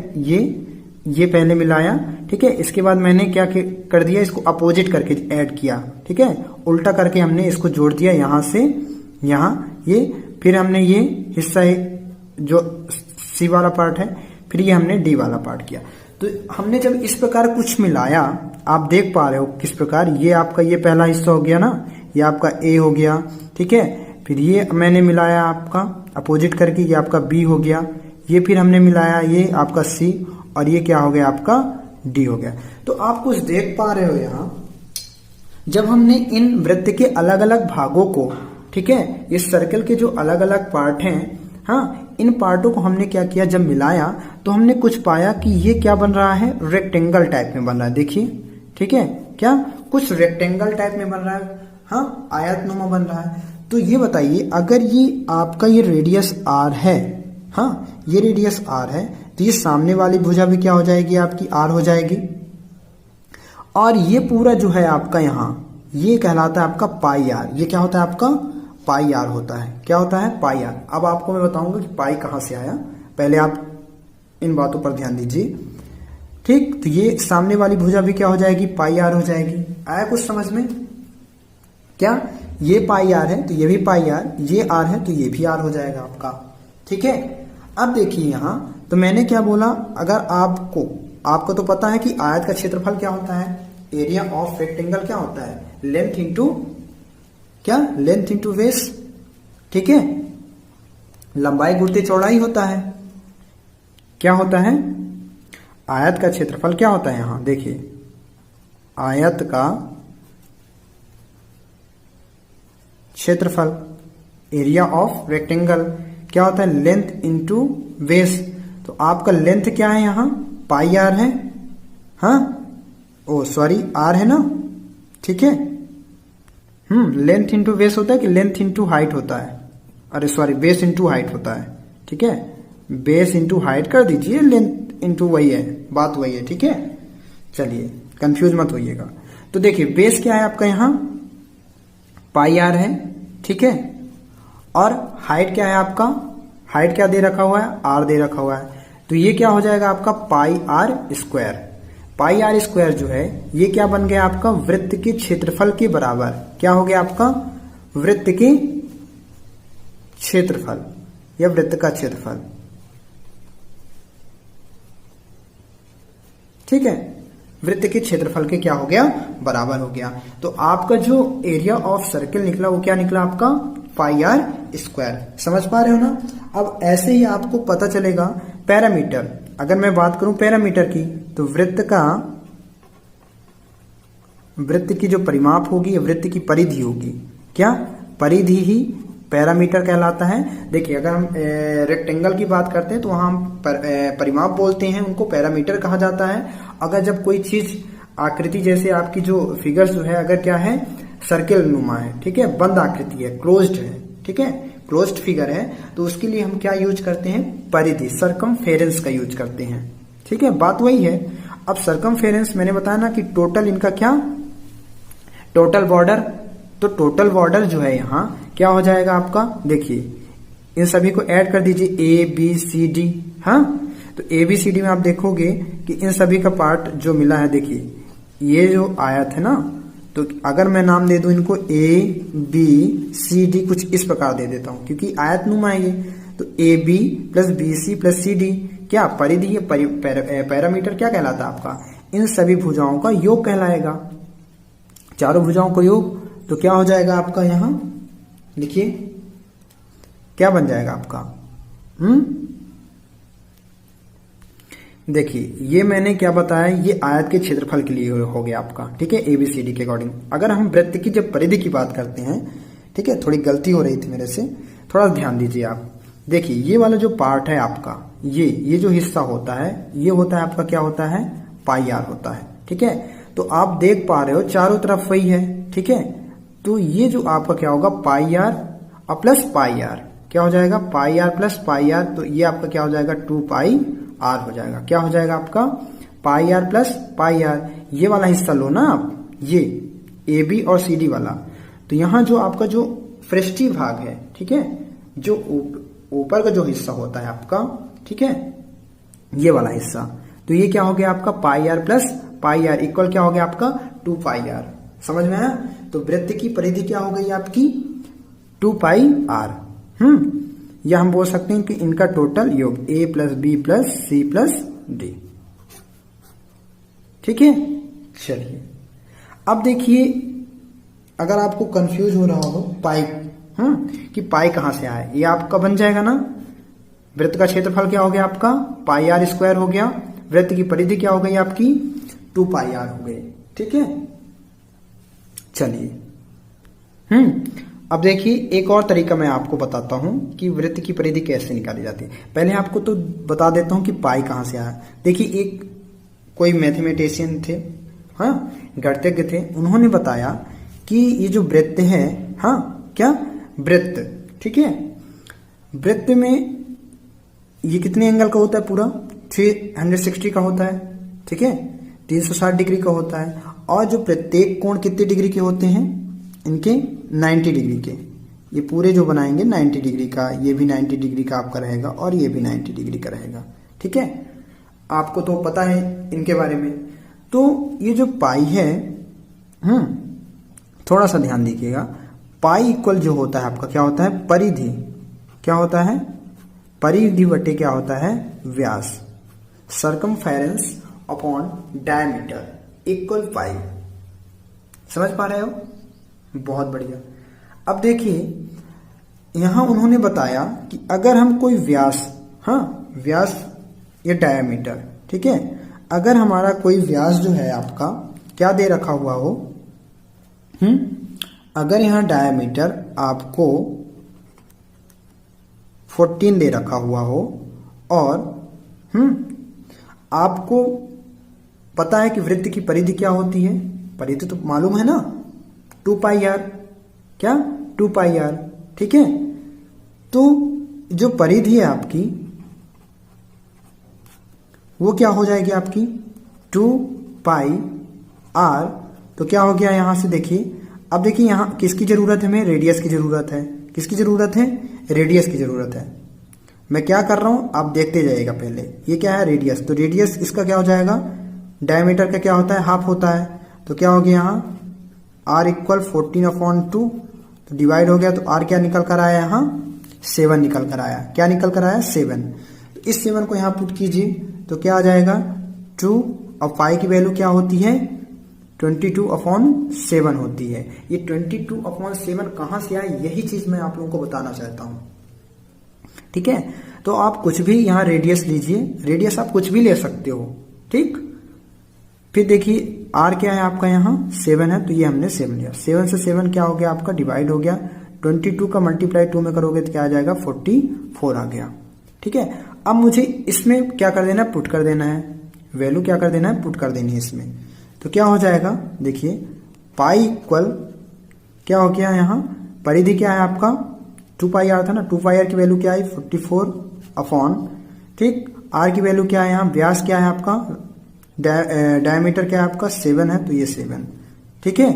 [SPEAKER 1] ये पहले मिलाया, ठीक है, इसके बाद मैंने क्या कर दिया, इसको अपोजिट करके ऐड किया, ठीक है, उल्टा करके हमने इसको जोड़ दिया, यहां से यहां ये, फिर हमने ये हिस्सा जो सी वाला पार्ट है, फिर ये हमने डी वाला पार्ट किया। तो हमने जब इस प्रकार कुछ मिलाया, आप देख पा रहे हो किस प्रकार, ये आपका ये पहला हिस्सा हो गया ना, ये आपका ए हो गया, ठीक है, फिर ये मैंने मिलाया आपका अपोजिट करके, ये आपका बी हो गया, ये फिर हमने मिलाया, ये आपका C और ये क्या हो गया आपका D हो गया। तो आप कुछ देख पा रहे हो यहाँ, जब हमने इन वृत्त के अलग अलग भागों को, ठीक है, इस सर्कल के जो अलग अलग पार्ट हैं, हाँ, इन पार्टों को हमने क्या किया, जब मिलाया तो हमने कुछ पाया कि ये क्या बन रहा है, रेक्टेंगल टाइप में बन रहा है। देखिए, ठीक है, क्या कुछ रेक्टेंगल टाइप में बन रहा है, हाँ, आयतनुमा बन रहा है। तो ये बताइए, अगर ये आपका ये रेडियस R है, हाँ, ये रेडियस R है, तो ये सामने वाली भुजा भी क्या हो जाएगी आपकी, R हो जाएगी। और ये पूरा जो है आपका यहाँ, ये कहलाता है आपका पाई R। ये क्या होता है आपका पाई R होता है। क्या होता है, पाई R। अब आपको मैं बताऊंगा कि पाई कहां से आया, पहले आप इन बातों पर ध्यान दीजिए, ठीक। तो ये सामने वाली भुजा भी क्या हो जाएगी, पाई R हो जाएगी। आया कुछ समझ में, क्या ये पाई R है तो ये भी पाई R, ये R है तो ये भी R हो जाएगा आपका, ठीक है। अब देखिए यहां, तो मैंने क्या बोला, अगर आपको तो पता है कि आयत का क्षेत्रफल क्या होता है, एरिया ऑफ रेक्टेंगल क्या होता है, लेंथ इंटू क्या, लेंथ इंटू बेस, ठीक है, लंबाई गुणित चौड़ाई होता है। क्या होता है, आयत का क्षेत्रफल क्या होता है, यहां देखिए, आयत का क्षेत्रफल, एरिया ऑफ रेक्टेंगल क्या होता है, लेंथ इंटू बेस। तो आपका लेंथ क्या है, यहां पाई R है, हाँ, ओ सॉरी R है ना, ठीक है। लेंथ इंटू बेस होता है कि लेंथ इंटू हाइट होता है, अरे सॉरी, बेस इंटू हाइट होता है, ठीक है, बेस इंटू हाइट कर दीजिए, लेंथ इंटू वही है, बात वही है, ठीक है। चलिए कंफ्यूज मत होइएगा। तो देखिए बेस क्या है आपका, यहां पाई R है, ठीक है, और हाइट क्या है आपका, हाइट क्या दे रखा हुआ है, R दे रखा हुआ है। तो ये क्या हो जाएगा आपका पाई R स्क्वायर। पाई R स्क्वायर जो है ये क्या बन गया आपका, वृत्त के क्षेत्रफल के बराबर। क्या हो गया आपका, वृत्त के क्षेत्रफल या वृत्त का क्षेत्रफल, ठीक है, वृत्त के क्षेत्रफल के क्या हो गया, बराबर हो गया। तो आपका जो एरिया ऑफ सर्किल निकला वो क्या निकला आपका, पाई R स्क्वायर। समझ पा रहे हो ना। अब ऐसे ही आपको पता चलेगा पैरामीटर। अगर मैं बात करूं पैरामीटर की, तो वृत्त की जो परिमाप होगी, वृत्त की परिधि होगी, क्या परिधि ही पैरामीटर कहलाता है। देखिए अगर हम रेक्टेंगल की बात करते हैं तो वहां हम परिमाप बोलते हैं, उनको पैरामीटर कहा जाता है। अगर जब कोई चीज आकृति, जैसे आपकी जो फिगर्स जो है, अगर क्या है सर्किल नुमा है, ठीक है, बंद आकृति है, क्लोज्ड है, ठीक है, क्लोज्ड फिगर है, तो उसके लिए हम क्या यूज करते हैं, परिधि, सरकमफेरेंस का यूज करते हैं, ठीक है, बात वही है। अब सरकमफेरेंस मैंने बताया ना कि टोटल इनका क्या, टोटल बॉर्डर। तो टोटल बॉर्डर जो है यहाँ क्या हो जाएगा आपका, देखिए इन सभी को ऐड कर दीजिए, ए बी सी डी, हाँ, तो ए बी सी डी में आप देखोगे कि इन सभी का पार्ट जो मिला है, देखिए ये जो आयत है ना, तो अगर मैं नाम दे दूं इनको ए बी सी डी, कुछ इस प्रकार दे देता हूं क्योंकि आयतनुमा है ये। तो A B plus B C plus C D क्या परिधि, पैरामीटर क्या कहलाता है आपका, इन सभी भुजाओं का योग कहलाएगा, चारों भुजाओं का योग। तो क्या हो जाएगा आपका, यहां लिखिए क्या बन जाएगा आपका, देखिए ये मैंने क्या बताया, ये आयत के क्षेत्रफल के लिए हो गया आपका, ठीक है, एबीसीडी के अकॉर्डिंग। अगर हम वृत्त की जब परिधि की बात करते हैं, ठीक है, थोड़ी गलती हो रही थी मेरे से, थोड़ा ध्यान दीजिए आप। देखिए ये वाला जो पार्ट है आपका, ये जो हिस्सा होता है, ये होता है आपका क्या होता है, पाई आर होता है, ठीक है। तो आप देख पा रहे हो चारों तरफ वही है, ठीक है। तो ये जो आपका क्या होगा, पाई आर और प्लस पाई आर, क्या हो जाएगा, पाई आर प्लस पाई आर, तो ये आपका क्या हो जाएगा, 2 पाई आर हो जाएगा। क्या हो जाएगा आपका, pi r plus pi are. ये वाला हिस्सा लो ना आप, ये ए बी और सी डी वाला। तो यहां जो आपका जो पृष्ठीय भाग है, ठीक है, जो ऊपर का जो हिस्सा होता है आपका, ठीक है, ये वाला हिस्सा, तो ये क्या हो गया आपका, pi r plus pi r equal क्या हो गया आपका, 2 पाई आर। समझ में आया। तो वृत्त की परिधि क्या हो गई आपकी, 2 पाई आर। या हम बोल सकते हैं कि इनका टोटल योग A plus B plus C plus D, ठीक है। चलिए अब देखिए, अगर आपको कंफ्यूज हो रहा हो पाई, कि पाई कहां से आया, ये आपका बन जाएगा ना, वृत्त का क्षेत्रफल क्या हो गया आपका पाई आर स्क्वायर हो गया, वृत्त की परिधि क्या हो गई आपकी 2 पाई आर हो गई। ठीक है, चलिए अब देखिए एक और तरीका मैं आपको बताता हूं कि वृत्त की परिधि कैसे निकाली जाती है। पहले आपको तो बता देता हूं कि पाई कहां से आया। देखिए एक कोई मैथमेटिशियन थे, हाँ गणितज्ञ थे, उन्होंने बताया कि ये जो वृत्त है, हाँ क्या वृत्त, ठीक है, वृत्त में ये कितने एंगल का होता है, पूरा 360 का होता है, ठीक है, 360 डिग्री का होता है। और जो प्रत्येक कोण कितने डिग्री के होते हैं इनके 90 डिग्री के। ये पूरे जो बनाएंगे 90 डिग्री का, ये भी 90 डिग्री का आपका रहेगा और ये भी 90 डिग्री का रहेगा। ठीक है, आपको तो पता है इनके बारे में। तो ये जो पाई है, थोड़ा सा ध्यान दीजिएगा, पाई इक्वल जो होता है आपका क्या होता है परिधि, क्या होता है परिधि बटे क्या होता है व्यास, circumference upon diameter equal pi. समझ पा रहे हो, बहुत बढ़िया। अब देखिए यहां उन्होंने बताया कि अगर हम कोई व्यास, हाँ व्यास या डायमीटर, ठीक है, अगर हमारा कोई व्यास जो है आपका क्या दे रखा हुआ हो, अगर यहां डायमीटर आपको 14 दे रखा हुआ हो और आपको पता है कि वृत्त की परिधि क्या होती है, परिधि तो मालूम है ना 2 पाई आर, क्या 2 पाई आर, ठीक है। तो जो परिधि है आपकी वो क्या हो जाएगी आपकी 2 पाई आर। तो क्या हो गया यहां से देखिए, अब देखिए यहां किसकी जरूरत है, हमें रेडियस की जरूरत है। किसकी जरूरत है, रेडियस की जरूरत है। मैं क्या कर रहा हूं आप देखते जाइएगा। पहले ये क्या है रेडियस, तो रेडियस इसका क्या हो जाएगा, डायमीटर का क्या होता है हाफ होता है। तो क्या हो गया यहां r इक्वल 14/2, तो डिवाइड हो गया, तो r क्या निकल कर आया यहाँ 7 निकल कर आया। क्या निकल कर आया 7। तो इस 7 को यहाँ पुट कीजिए तो क्या आ जाएगा 2, और पाई की वैल्यू क्या होती है 22/7 होती है। ये 22/7 कहां से आया, यही चीज मैं आप लोगों को बताना चाहता हूं। ठीक है, तो आप कुछ भी यहां रेडियस लीजिए, रेडियस आप कुछ भी ले सकते हो, ठीक। फिर देखिए r क्या है आपका यहाँ 7 है, तो ये हमने 7 लिया। 7 से 7 क्या हो गया आपका डिवाइड हो गया, 22 का मल्टीप्लाई 2 में करोगे तो क्या आ जाएगा 44 आ गया। ठीक है, अब मुझे इसमें क्या कर देना है पुट कर देना है, वैल्यू क्या कर देना है पुट कर देनी है इसमें। तो क्या हो जाएगा देखिए पाई इक्वल क्या हो गया यहाँ, परिधि क्या है आपका 2 पाई आर था ना, 2 पाई आर की वैल्यू क्या है 44 अपॉन, ठीक, आर की वैल्यू क्या है यहाँ, व्यास क्या है आपका, डायमीटर क्या है आपका 7 है, तो ये 7, ठीक है।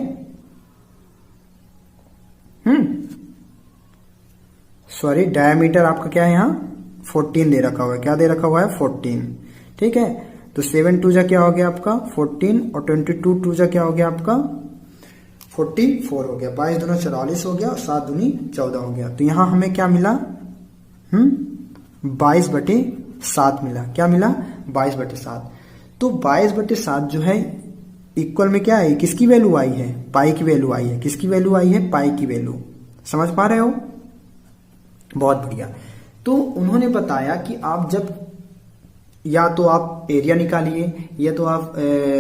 [SPEAKER 1] सॉरी डायमीटर आपका क्या है यहाँ 14 दे रखा हुआ है, क्या दे रखा हुआ है 14, ठीक है। तो 7 2 जा क्या हो गया आपका 14 और 22 2 जा क्या हो गया आपका 44 हो गया, 22 दूना 44 हो गया और 7 दूनी 14 हो गया। तो यहां हमें क्या मिला 22/7 मिला। क्या मिला 22/7। तो 22/7 जो है इक्वल में क्या है, किसकी वैल्यू आई है, पाई की वैल्यू आई है। किसकी वैल्यू आई है, पाई की वैल्यू। समझ पा रहे हो, बहुत बढ़िया। तो उन्होंने बताया कि आप जब या तो आप एरिया निकालिए या तो आप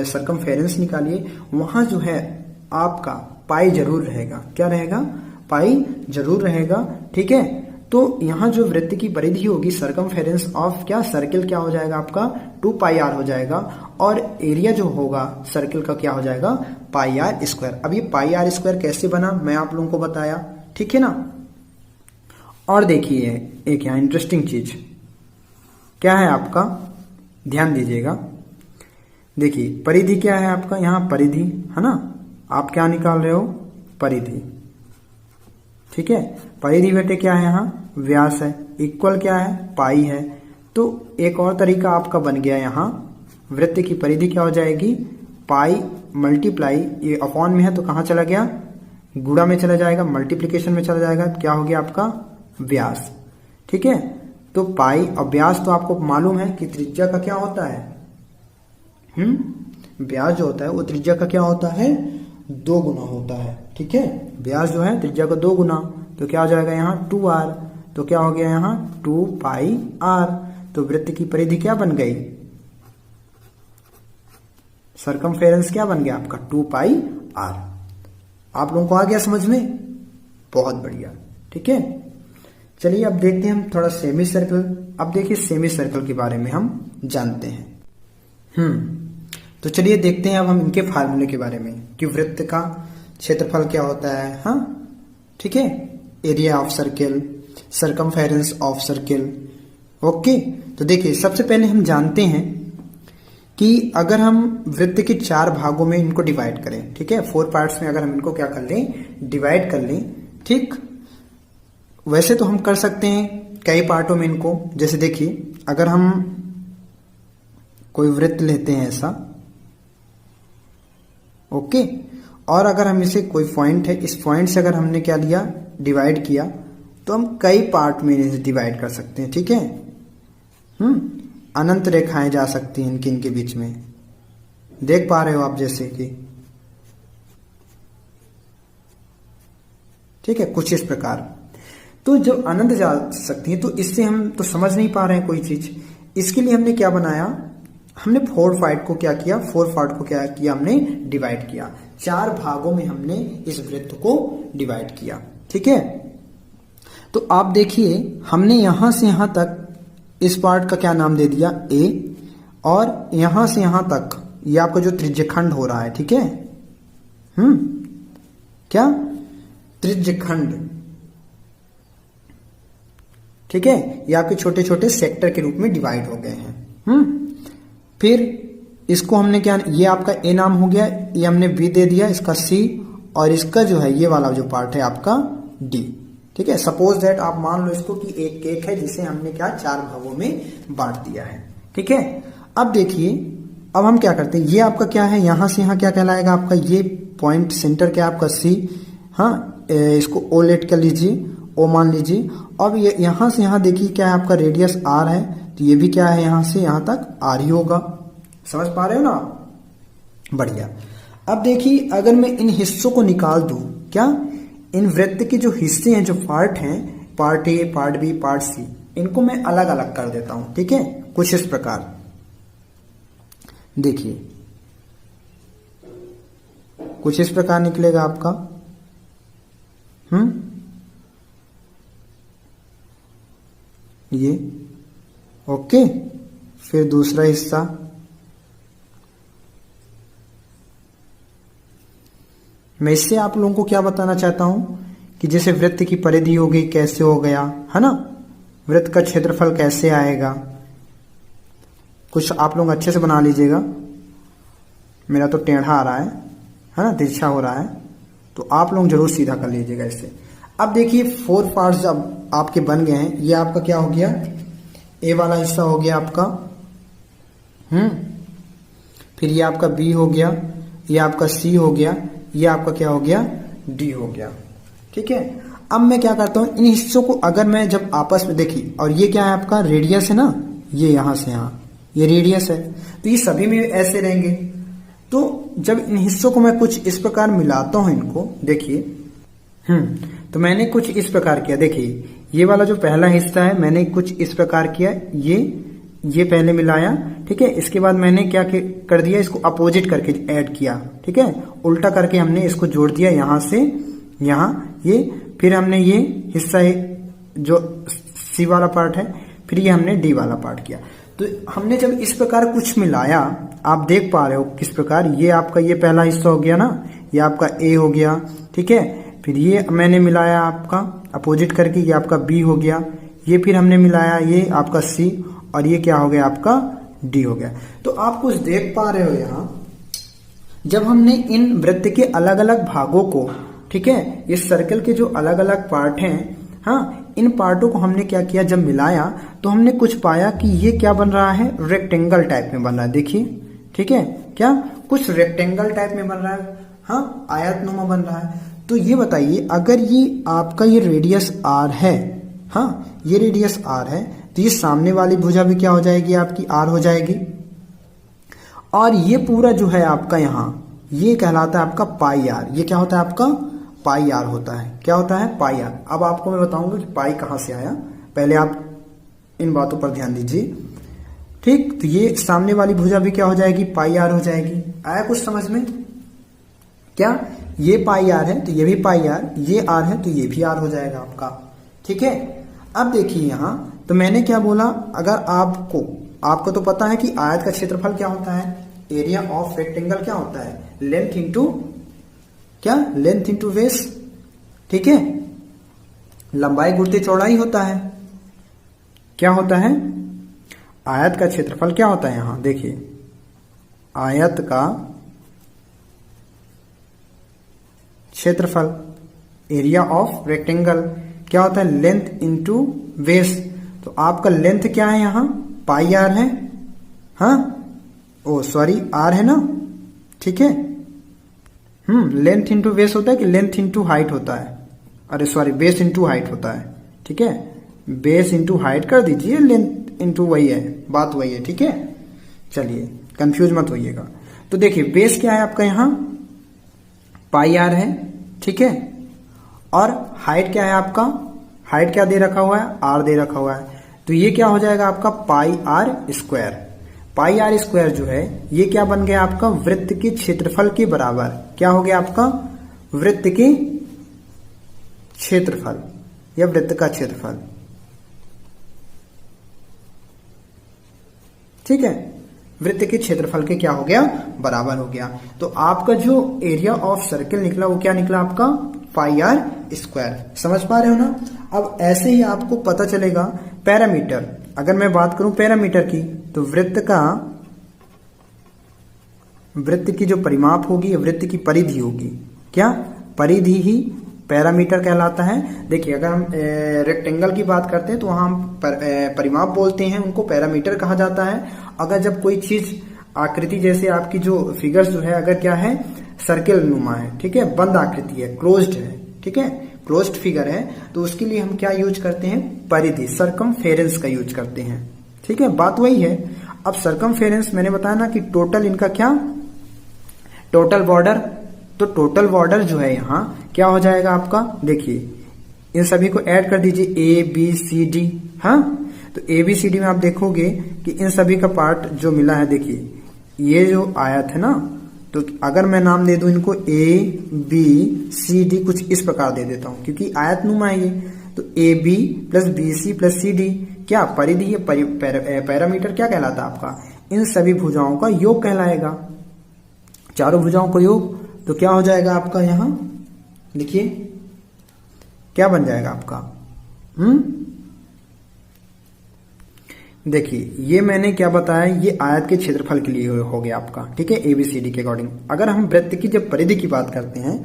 [SPEAKER 1] सर्कमफेरेंस निकालिए, वहां जो है आपका पाई जरूर रहेगा। क्या रहेगा, पाई जरूर रहेगा, ठीक है। तो यहां जो वृत्त की परिधि होगी सर्कमफेरेंस ऑफ क्या सर्किल क्या हो जाएगा आपका 2 पाई आर हो जाएगा, और एरिया जो होगा सर्किल का क्या हो जाएगा पाई आर स्क्वायर। अब ये पाई आर स्क्वायर कैसे बना मैं आप लोगों को बताया, ठीक है ना। और देखिए एक यहां इंटरेस्टिंग चीज क्या है आपका, ध्यान दीजिएगा। देखिए परिधि क्या है आपका, यहां परिधि है ना, आप क्या निकाल रहे हो परिधि, ठीक है। परिधि बटे क्या है यहाँ व्यास है, इक्वल क्या है पाई है। तो एक और तरीका आपका बन गया, यहाँ वृत्त की परिधि क्या हो जाएगी पाई मल्टीप्लाई, ये अपॉन में है तो कहां चला गया गुणा में चला जाएगा, मल्टीप्लीकेशन में चला जाएगा, क्या हो गया आपका व्यास, ठीक है। तो पाई और व्यास तो आपको मालूम है कि त्रिज्या का क्या होता है, व्यास जो होता है वो त्रिज्या का क्या होता है 2 गुना होता है, ठीक है। व्यास जो है त्रिज्या का 2 गुना, तो क्या हो जाएगा यहाँ 2r। तो क्या हो गया यहाँ 2 पाई r। तो वृत्त की परिधि क्या बन गई, सरकमफेरेंस क्या बन गया आपका 2 पाई r। आप लोगों को आ गया समझ में, बहुत बढ़िया। ठीक है, चलिए अब देखते हैं हम थोड़ा सेमी सर्कल। अब देखिए सेमी सर्कल के बारे में हम जानते हैं। तो चलिए देखते हैं अब हम इनके फार्मूले के बारे में कि वृत्त का क्षेत्रफल क्या होता है। हाँ ठीक है, area of circle, circumference of circle. Okay, तो देखिए सबसे पहले हम जानते हैं कि अगर हम वृत्त के 4 भागों में इनको डिवाइड करें, ठीक है, 4 पार्ट्स में अगर हम इनको क्या कर लें, डिवाइड कर लें। ठीक, वैसे तो हम कर सकते हैं कई पार्टों में इनको। जैसे देखिए अगर हम कोई वृत्त लेते हैं ऐसा, ओके, और अगर हम इसे कोई पॉइंट है, इस पॉइंट से अगर हमने क्या लिया, डिवाइड किया, तो हम कई पार्ट में इसे डिवाइड कर सकते हैं। ठीक है, अनंत रेखाएं जा सकती हैं इनके बीच में, देख पा रहे हो आप जैसे कि, ठीक है, कुछ इस प्रकार। तो जब अनंत जा सकती है तो इससे हम तो समझ नहीं पा रहे हैं कोई चीज। इसके लिए हमने क्या बनाया, हमने 4 पार्ट को क्या किया, 4 पार्ट को क्या किया, हमने डिवाइड किया। 4 भागों में हमने इस वृत्त को डिवाइड किया। ठीक है, तो आप देखिए हमने यहां से यहां तक इस पार्ट का क्या नाम दे दिया A, और यहां से यहां तक ये आपका जो त्रिज्यखंड हो रहा है, ठीक है, क्या त्रिज्यखंड, ठीक है, ये आपके छोटे छोटे सेक्टर के रूप में डिवाइड हो गए हैं। फिर इसको हमने क्या, ये आपका A नाम हो गया, ये हमने B दे दिया, इसका C, और इसका जो है ये वाला जो पार्ट है आपका D। ठीक है, सपोज दैट आप मान लो इसको कि एक केक है जिसे हमने क्या 4 भागों में बांट दिया है। ठीक है, अब देखिए अब हम क्या करते हैं, ये आपका क्या है, यहां से यहां क्या कहलाएगा आपका, ये पॉइंट सेंटर क्या आपका C। हाँ, इसको O लेट कर लीजिए, O मान लीजिए। अब ये यहां से यहां देखिए क्या है आपका रेडियस R है, तो ये भी क्या है यहां से यहां तक R ही होगा। समझ पा रहे हो ना, बढ़िया। अब देखिए अगर मैं इन हिस्सों को निकाल दूं, क्या इन वृत्त के जो हिस्से हैं, जो पार्ट हैं, part A, part B, part C, इनको मैं अलग अलग कर देता हूं। ठीक है, कुछ इस प्रकार देखिए, कुछ इस प्रकार निकलेगा आपका। ये ओके, फिर दूसरा हिस्सा, मैं इससे आप लोगों को क्या बताना चाहता हूं कि जैसे वृत्त की परिधि हो गई, कैसे हो गया, है ना, वृत्त का क्षेत्रफल कैसे आएगा, कुछ आप लोग अच्छे से बना लीजिएगा। मेरा तो टेढ़ा आ रहा है ना, तिरछा हो रहा है, तो आप लोग जरूर सीधा कर लीजिएगा इससे। अब देखिए 4 पार्ट्स जब आपके बन गए हैं, ये आपका क्या हो गया, ए वाला हिस्सा हो गया आपका, फिर ये आपका बी हो गया, ये आपका सी हो गया, ये आपका क्या हो गया, डी हो गया। ठीक है, अब मैं क्या करता हूं, इन हिस्सों को अगर मैं जब आपस में देखी, और ये क्या है आपका रेडियस है ना, ये यहां से यहां ये रेडियस है, तो ये सभी में ऐसे रहेंगे। तो जब इन हिस्सों को मैं कुछ इस प्रकार मिलाता हूं इनको, देखिए तो मैंने कुछ इस प्रकार किया। देखिए ये वाला जो पहला हिस्सा है मैंने कुछ इस प्रकार किया, ये पहले मिलाया, ठीक है, इसके बाद मैंने क्या कर दिया, इसको अपोजिट करके ऐड किया, ठीक है, उल्टा करके हमने इसको जोड़ दिया, यहां से यहां ये, फिर हमने ये हिस्सा जो सी वाला पार्ट है, फिर ये हमने डी वाला पार्ट किया। तो हमने जब इस प्रकार कुछ मिलाया, आप देख पा रहे हो किस प्रकार, ये आपका ये पहला हिस्सा हो गया ना, ये आपका ए हो गया, ठीक है, फिर ये मैंने मिलाया आपका अपोजिट करके, ये आपका बी हो गया, ये फिर हमने मिलाया ये आपका सी, और ये क्या हो गया आपका डी हो गया। तो आप कुछ देख पा रहे हो यहां, जब हमने इन वृत्त के अलग अलग भागों को, ठीक है, इस सर्कल के जो अलग अलग पार्ट हैं, हाँ, इन पार्टों को हमने क्या किया, जब मिलाया तो हमने कुछ पाया कि ये क्या बन रहा है, रेक्टेंगल टाइप में बन रहा है। देखिए, ठीक है, क्या कुछ रेक्टेंगल टाइप में बन रहा है, हाँ, आयतनुमा बन रहा है। तो ये बताइए, अगर ये आपका ये रेडियस आर है, हाँ, ये रेडियस आर है, तो ये सामने वाली भुजा भी क्या हो जाएगी, आपकी आर हो जाएगी, और ये पूरा जो है आपका यहाँ, ये कहलाता है आपका पाई आर। ये क्या होता है आपका पाई आर होता है। क्या होता है? पाई आर। अब आपको मैं बताऊंगा कि पाई कहां से आया, पहले आप इन बातों पर ध्यान दीजिए। ठीक, तो ये सामने वाली भुजा भी क्या हो जाएगी? पाई आर हो जाएगी। आया कुछ समझ में? क्या ये पाई आर है तो ये भी पाई आर, ये आर है तो ये भी आर हो जाएगा आपका। ठीक है, अब देखिए यहां तो मैंने क्या बोला, अगर आपको तो पता है कि आयत का क्षेत्रफल क्या होता है, एरिया ऑफ रेक्टेंगल क्या होता है, लेंथ इंटू क्या, लेंथ इंटू बेस। ठीक है, लंबाई गुणित चौड़ाई होता है। क्या होता है? आयत का क्षेत्रफल क्या होता है? यहां देखिए, आयत का क्षेत्रफल, एरिया ऑफ रेक्टेंगल क्या होता है? Length into base. तो आपका लेंथ क्या है यहां? पाई आर है। हाँ, ओ सॉरी, आर है ना। ठीक है, लेंथ इंटू बेस होता है कि लेंथ इंटू हाइट होता है? अरे सॉरी, बेस इंटू हाइट होता है। ठीक है, बेस इंटू हाइट कर दीजिए, लेंथ इंटू वही है, बात वही है। ठीक है, चलिए कंफ्यूज मत होइएगा। तो देखिए बेस क्या है आपका यहां? पाई आर है। ठीक है, और हाइट क्या है आपका? हाइट क्या दे रखा हुआ है? आर दे रखा हुआ है। तो ये क्या हो जाएगा आपका? Pi r square. Pi r square जो है ये क्या बन गया आपका? वृत्त के क्षेत्रफल के बराबर। क्या हो गया आपका? वृत्त के क्षेत्रफल या वृत्त का क्षेत्रफल। ठीक है, वृत्त के क्षेत्रफल के क्या हो गया? बराबर हो गया। तो आपका जो एरिया ऑफ सर्किल निकला वो क्या निकला आपका? Pi r square. समझ पा रहे हो ना? अब ऐसे ही आपको पता चलेगा पैरामीटर। अगर मैं बात करूं पैरामीटर की, तो वृत्त की जो परिमाप होगी, वृत्त की परिधि होगी। क्या? परिधि ही पैरामीटर कहलाता है। देखिए अगर हम रेक्टेंगल की बात करते हैं तो वहां हम परिमाप बोलते हैं, उनको पैरामीटर कहा जाता है। अगर जब कोई चीज आकृति, जैसे आपकी जो फिगर्स जो है अगर क्या है, सर्किल नुमा है, ठीक है, बंद आकृति है, क्लोज्ड है, ठीक है, क्लोज्ड फिगर है, तो उसके लिए हम क्या यूज करते हैं? परिधि, सरकमफेरेंस का यूज करते हैं। ठीक है, बात वही है। अब सरकमफेरेंस मैंने बताया ना कि टोटल इनका क्या, टोटल बॉर्डर। तो टोटल बॉर्डर जो है यहाँ क्या हो जाएगा आपका? देखिए इन सभी को ऐड कर दीजिए, ए बी सी डी। हाँ, तो ए बी सी डी में आप देखोगे कि इन सभी का पार्ट जो मिला है, देखिए ये जो आयत है ना, तो अगर मैं नाम दे दूं इनको ए बी सी डी, कुछ इस प्रकार दे देता हूं क्योंकि आयत नुमा है ये। तो A B plus B C plus C D क्या परिधि है? पैरामीटर क्या कहलाता है आपका? इन सभी भुजाओं का योग कहलाएगा। चारों भुजाओं का योग, तो क्या हो जाएगा आपका? यहां लिखिए क्या बन जाएगा आपका? देखिए ये मैंने क्या बताया, ये आयत के क्षेत्रफल के लिए हो गया आपका। ठीक है, एबीसीडी के अकॉर्डिंग। अगर हम वृत्त की जब परिधि की बात करते हैं,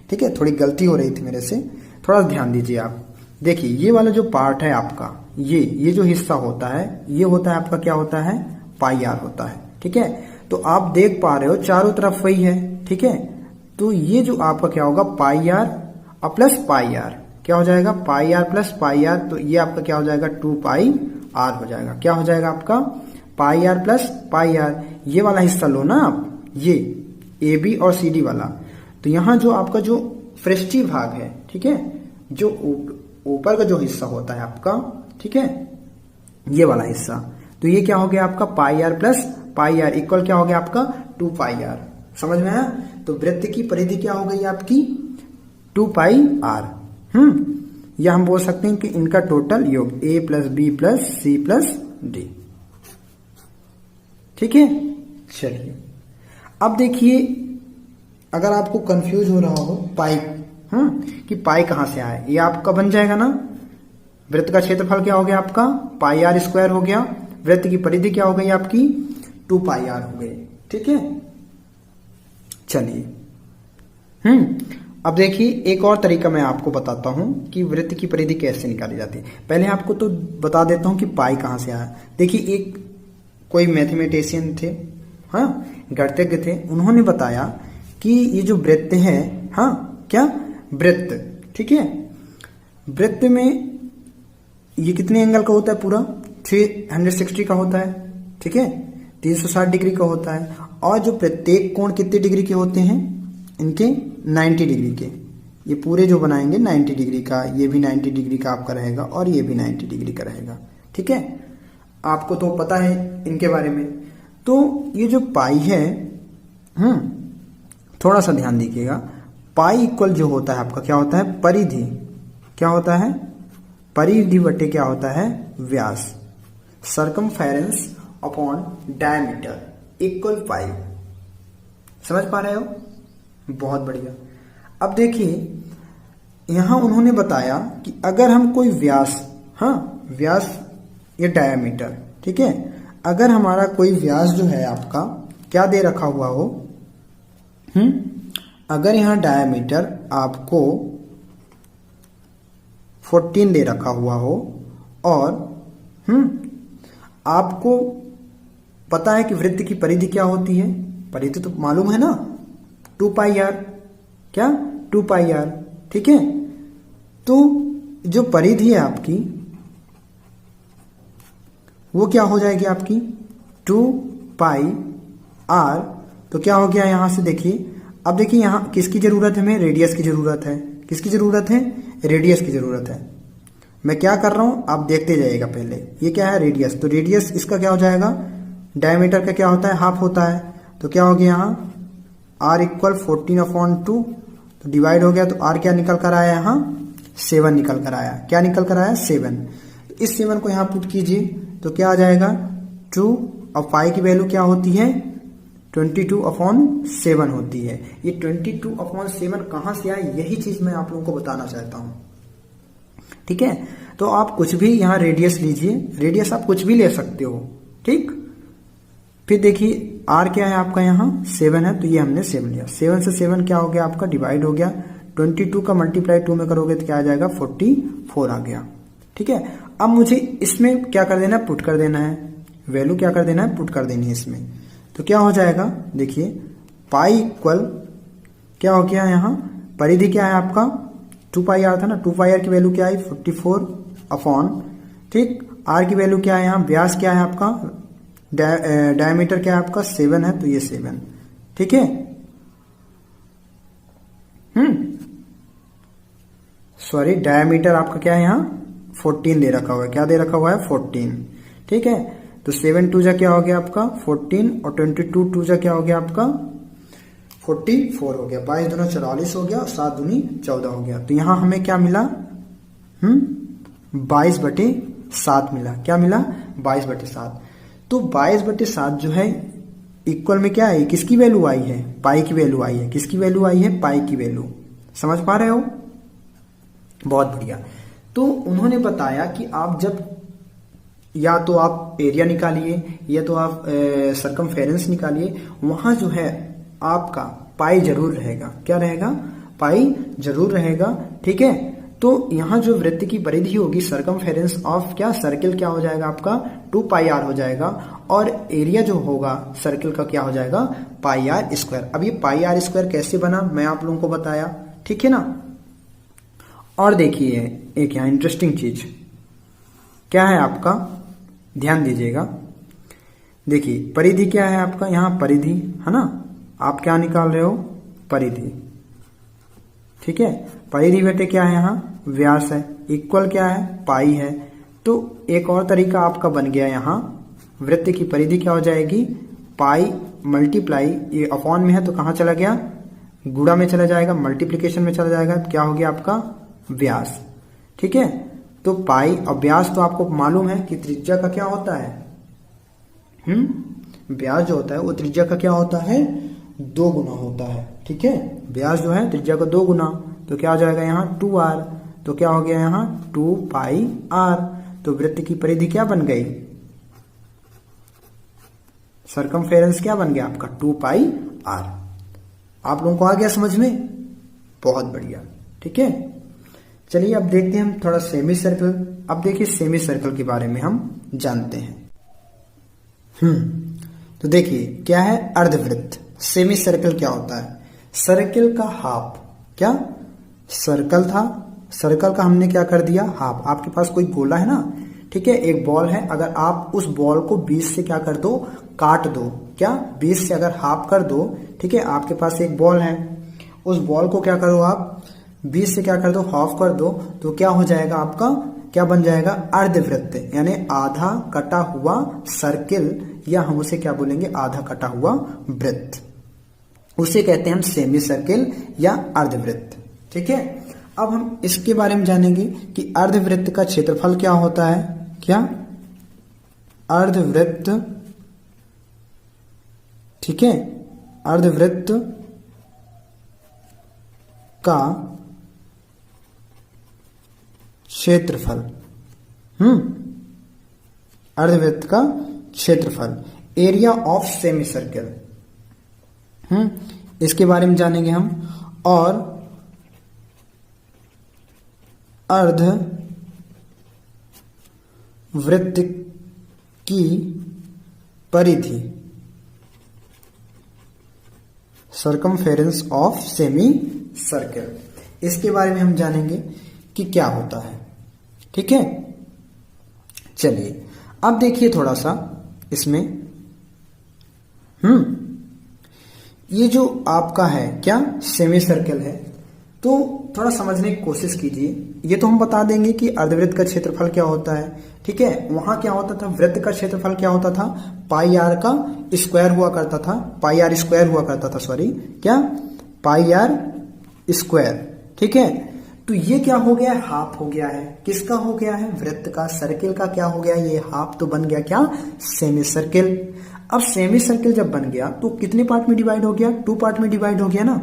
[SPEAKER 1] ठीक है, थोड़ी गलती हो रही थी मेरे से, थोड़ा ध्यान दीजिए आप। देखिए ये वाला जो पार्ट है आपका, ये जो हिस्सा होता है, ये होता है आपका क्या होता है? पाई आर होता है। ठीक है, तो आप देख पा रहे हो चारों तरफ वही है। ठीक है, तो ये जो आपका क्या होगा? पाई आर और प्लस पाई आर क्या हो जाएगा? पाई आर प्लस पाई आर। तो ये आपका क्या हो जाएगा? 2 पाई आर हो जाएगा। क्या हो जाएगा आपका? Pi r plus pi are. ये वाला हिस्सा लो ना आप, ये ए बी और सी डी वाला। तो यहां जो आपका जो पृष्ठीय भाग है, ठीक है, जो ऊपर का जो हिस्सा होता है आपका, ठीक है, ये वाला हिस्सा, तो ये क्या हो गया आपका? Pi r plus pi r equal क्या हो गया आपका? 2 पाई आर। समझ में आया? तो वृत्त की परिधि क्या हो गई आपकी? 2 पाई आर। या हम बोल सकते हैं कि इनका टोटल योग A plus B plus C plus D. ठीक है, चलिए अब देखिए, अगर आपको कंफ्यूज हो रहा हो पाई, कि पाई कहां से आए, ये आपका बन जाएगा ना, वृत्त का क्षेत्रफल क्या हो गया आपका? पाई आर स्क्वायर हो गया। वृत्त की परिधि क्या हो गई आपकी? 2 पाई आर हो गई। ठीक है, चलिए अब देखिए एक और तरीका मैं आपको बताता हूं कि वृत्त की परिधि कैसे निकाली जाती है। पहले आपको तो बता देता हूं कि पाई कहां से आया। देखिए एक कोई मैथमेटिशियन थे, गणितज्ञ थे, उन्होंने बताया कि ये जो वृत्त है, क्या वृत्त, ठीक है, वृत्त में ये कितने एंगल का होता है? पूरा 360 का होता है। ठीक है, 360 डिग्री का होता है। और जो प्रत्येक कोण कितने डिग्री के होते हैं? इनके 90 डिग्री के। ये पूरे जो बनाएंगे 90 डिग्री का, ये भी 90 डिग्री का आपका रहेगा और ये भी 90 डिग्री का रहेगा। ठीक है, आपको तो पता है इनके बारे में। तो ये जो पाई है, थोड़ा सा ध्यान दीजिएगा, पाई इक्वल जो होता है आपका क्या होता है, परिधि। क्या होता है, परिधि बटे क्या होता है, व्यास। Circumference upon diameter equal pi. समझ पा रहे हो, बहुत बढ़िया। अब देखिए यहां उन्होंने बताया कि अगर हम कोई व्यास, व्यास या डायमीटर, ठीक है, अगर हमारा कोई व्यास जो है आपका क्या दे रखा हुआ हो, अगर यहां डायमीटर आपको 14 दे रखा हुआ हो और आपको पता है कि वृत्त की परिधि क्या होती है, परिधि तो मालूम है ना, 2 पाई आर। क्या, 2 पाई आर। ठीक है, तो जो परिधि है आपकी वो क्या हो जाएगी आपकी, 2 पाई आर। तो क्या हो गया यहां से, देखिए अब देखिए यहां किसकी जरूरत है, हमें रेडियस की जरूरत है। किसकी जरूरत है, रेडियस की जरूरत है। मैं क्या कर रहा हूं आप देखते जाइएगा। पहले ये क्या है, रेडियस, तो रेडियस इसका क्या हो जाएगा, डायमीटर का क्या होता है, हाफ होता है। तो क्या हो गया यहां r इक्वल 14/2, तो डिवाइड हो गया। तो r क्या निकल कर आया, यहां 7 निकल कर आया। क्या निकल कर आया, 7। तो इस 7 को यहां पुट कीजिए तो क्या आ जाएगा 2, और पाई की वैल्यू क्या होती है, 22/7 होती है। ये 22/7 कहां से आया, यही चीज मैं आप लोगों को बताना चाहता हूं। ठीक है, तो आप कुछ भी यहां रेडियस लीजिए, रेडियस आप कुछ भी ले सकते हो। ठीक, फिर देखिए r क्या है आपका, यहां 7 है, तो ये हमने 7 लिया। 7 से 7 क्या हो गया आपका, डिवाइड हो गया। 22 का मल्टीप्लाई 2 में करोगे तो क्या आ जाएगा, 44 आ गया। ठीक है, अब मुझे इसमें क्या कर देना है, पुट कर देना है, वैल्यू क्या कर देना है, पुट कर देनी है इसमें। तो क्या हो जाएगा, देखिए पाई इक्वल क्या हो गया, यहां परिधि क्या है आपका 2 पाई आर था ना, 2 पाई आर की वैल्यू क्या आई, 44 अपॉन, ठीक, आर की वैल्यू क्या है, यहां व्यास क्या है आपका, डायमीटर क्या है आपका 7 है, तो ये 7। ठीक है, सॉरी, डायमीटर आपका क्या है, यहां 14 दे रखा हुआ है। क्या दे रखा हुआ है, 14। ठीक है, तो 7 2 जा क्या हो गया आपका 14, और 22 2 जा क्या हो गया आपका 44 हो गया। 22 दूना 44 हो गया, 7 दूनी 14 हो गया। तो यहां हमें क्या मिला, 22/7 मिला। क्या मिला, 22/7। तो 22/7 जो है इक्वल में क्या है, किसकी वैल्यू आई है, पाई की वैल्यू आई है। किसकी वैल्यू आई है, पाई की वैल्यू। समझ पा रहे हो, बहुत बढ़िया। तो उन्होंने बताया कि आप जब या तो आप एरिया निकालिए या तो आप सर्कमफेरेंस निकालिए, वहां जो है आपका पाई जरूर रहेगा। क्या रहेगा, पाई जरूर रहेगा। ठीक है, तो यहां जो वृत्त की परिधि होगी, सर्कमफेरेंस ऑफ क्या सर्किल क्या हो जाएगा आपका 2 पाई आर हो जाएगा, और एरिया जो होगा सर्किल का क्या हो जाएगा, पाई आर स्क्वायर। अब ये पाई आर स्क्वायर कैसे बना, मैं आप लोगों को बताया। ठीक है ना, और देखिए एक यहां इंटरेस्टिंग चीज क्या है आपका, ध्यान दीजिएगा। देखिए परिधि क्या है आपका, यहां परिधि है ना, आप क्या निकाल रहे हो, परिधि। ठीक है, परिधि बटे क्या है, यहां व्यास है, इक्वल क्या है, पाई है। तो एक और तरीका आपका बन गया, यहां वृत्त की परिधि क्या हो जाएगी, पाई मल्टीप्लाई, ये अपॉन में है तो कहां चला गया, गुणा में चला जाएगा, मल्टीप्लीकेशन में चला जाएगा, तो क्या हो गया आपका व्यास। ठीक है, तो पाई और व्यास तो आपको मालूम है कि त्रिज्या का क्या होता है, व्यास जो होता है वो त्रिज्या का क्या होता है, 2 गुना होता है। ठीक है, व्यास जो है त्रिज्या का 2 गुना, तो क्या हो जाएगा यहाँ 2r। तो क्या हो गया यहाँ 2 पाई r। तो वृत्त की परिधि क्या बन गई, सर्कमफेरेंस क्या बन गया आपका 2 पाई r। आप लोगों को आ गया समझ में, बहुत बढ़िया। ठीक है, चलिए अब देखते हैं हम थोड़ा सेमी सर्कल। अब देखिए सेमी सर्कल के बारे में हम जानते हैं। तो देखिए क्या है, अर्धवृत्त। सेमी सर्कल क्या होता है, सर्कल का हाफ। क्या, सर्कल था, सर्कल का हमने क्या कर दिया, हाफ। आपके पास कोई गोला है ना, ठीक है, एक बॉल है, अगर आप उस बॉल को 20 से क्या कर दो, काट दो। क्या, 20 से अगर हाफ कर दो, ठीक है, आपके पास एक बॉल है, उस बॉल को क्या करो आप 20 से क्या कर दो, हाफ कर दो, तो क्या हो जाएगा आपका, क्या बन जाएगा, अर्धवृत्त, यानी आधा कटा हुआ सर्किल, या हम उसे क्या बोलेंगे, आधा कटा हुआ वृत्त, उसे कहते हैं हम सेमी सर्किल या अर्धवृत्त। ठीक है, अब हम इसके बारे में जानेंगे कि अर्धवृत्त का क्षेत्रफल क्या होता है। क्या, अर्धवृत्त, ठीक है, अर्धवृत्त का क्षेत्रफल, अर्धवृत्त का क्षेत्रफल, एरिया ऑफ सेमी सर्किल, इसके बारे में जानेंगे हम। और अर्धवृत्त की परिधि, सर्कमफेरेंस ऑफ सेमी सर्किल, इसके बारे में हम जानेंगे कि क्या होता है। ठीक है, चलिए अब देखिए थोड़ा सा इसमें, ये जो आपका है क्या, सेमी सर्किल है, तो थोड़ा समझने की कोशिश कीजिए। ये तो हम बता देंगे कि अर्धवृत्त का क्षेत्रफल क्या होता है। ठीक है, वहां क्या होता था, वृत्त का क्षेत्रफल क्या होता था, पाई आर का स्क्वायर हुआ करता था, पाई आर स्क्वायर हुआ करता था, सॉरी, क्या, पाई आर स्क्वायर। ठीक है, तो ये क्या हो गया है, हाफ हो गया है, किसका हो गया है, वृत्त का, सर्किल का क्या हो गया, ये हाफ, तो बन गया क्या, सेमी सर्किल। अब सेमी सर्किल जब बन गया तो कितने पार्ट में डिवाइड हो गया, 2 पार्ट में डिवाइड हो गया ना।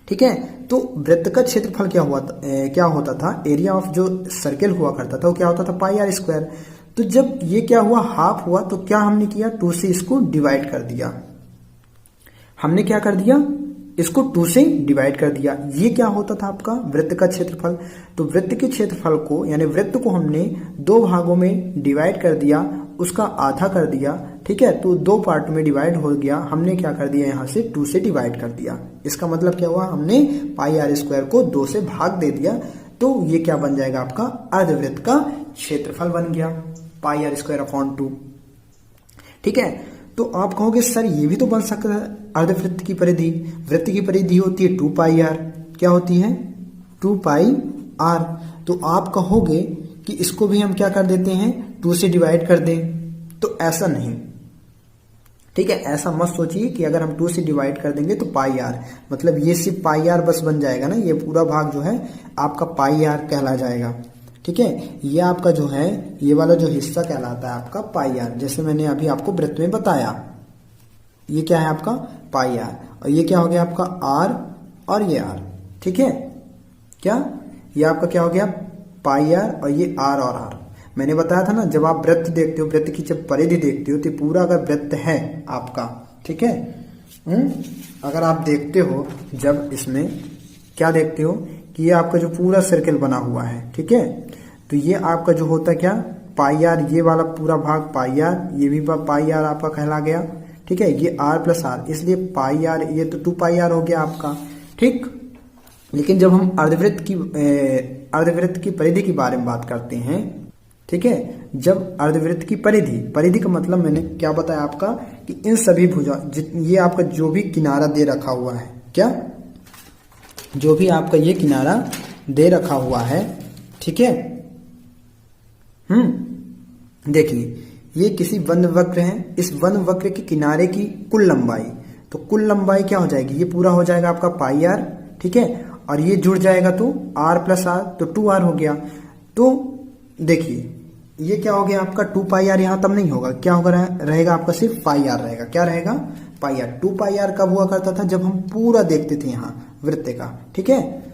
[SPEAKER 1] ठीक है, तो वृत्त का क्षेत्रफल क्या हुआ, क्या होता था, एरिया ऑफ जो सर्किल हुआ करता था वो क्या होता था, पाई आर स्क्वायर। तो जब ये क्या हुआ, हाफ हुआ, तो क्या हमने किया, 2 से इसको डिवाइड कर दिया, हमने क्या कर दिया, इसको 2 से डिवाइड कर दिया। ये क्या होता था आपका, वृत्त का क्षेत्रफल। तो वृत्त के क्षेत्रफल को, यानी वृत्त को हमने 2 भागों में डिवाइड कर दिया, उसका आधा कर दिया। ठीक है, तो 2 पार्ट में डिवाइड हो गया, हमने क्या कर दिया, यहां से 2 से डिवाइड कर दिया। इसका मतलब क्या हुआ, हमने पाई आर स्क्वायर को 2 से भाग दे दिया, तो ये क्या बन जाएगा आपका, अर्धवृत्त का क्षेत्रफल बन गया, पाई आर स्क्वायर अपॉन 2। ठीक है, तो आप कहोगे सर ये भी तो बन सकता है, अर्धवृत्त की परिधि, वृत्त की परिधि होती है 2 पाई आर, क्या होती है, 2 पाई आर। तो आप कहोगे कि इसको भी हम क्या कर देते हैं, 2 से डिवाइड कर दें, तो ऐसा नहीं। ठीक है, ऐसा मत सोचिए कि अगर हम 2 से डिवाइड कर देंगे तो पाई आर, मतलब ये सिर्फ पाई आर बस बन जाएगा ना, ये पूरा भाग जो है आपका पाई आर कहला जाएगा। ठीक है, ये आपका जो है, ये वाला जो हिस्सा कहलाता है आपका पाई आर, जैसे मैंने अभी आपको वृत्त में बताया, ये क्या है आपका पाई आर, और ये क्या हो गया आपका आर, और ये आर। ठीक है, क्या, ये आपका क्या हो गया, पाई आर, और ये आर और आर। मैंने बताया था ना, जब आप वृत्त देखते हो, वृत्त की जब परिधि देखते हो, तो पूरा अगर वृत्त है आपका, ठीक है, अगर आप देखते हो, जब इसमें क्या देखते हो कि ये आपका जो पूरा सर्किल बना हुआ है, ठीक है, तो ये आपका जो होता है क्या, पाई आर, ये वाला पूरा भाग पाई आर, ये भी पाई आर आपका कहला गया। ठीक है, ये आर प्लस आर, इसलिए पाई आर, ये तो 2 पाई आर हो गया आपका। ठीक, लेकिन जब हम अर्धवृत्त की परिधि के बारे में बात करते हैं, ठीक है, जब अर्धवृत्त की परिधि का मतलब मैंने क्या बताया आपका, कि इन सभी भुजा, ये आपका जो भी किनारा दे रखा हुआ है, क्या, जो भी आपका ये किनारा दे रखा हुआ है, ठीक है, देखिए ये किसी वन वक्र है, इस वन वक्र के किनारे की कुल लंबाई, तो कुल लंबाई क्या हो जाएगी, ये पूरा हो जाएगा आपका पाई आर। ठीक है, और ये जुड़ जाएगा तो आर प्लस आर, तो 2 आर हो गया। तो देखिए ये क्या हो गया आपका 2 पाई आर, यहां तब नहीं होगा, क्या होगा, रहेगा आपका सिर्फ पाई आर रहेगा। क्या रहेगा, पाई आर। 2 पाई आर कब हुआ करता था, जब हम पूरा देखते थे यहाँ वृत्त का। ठीक है,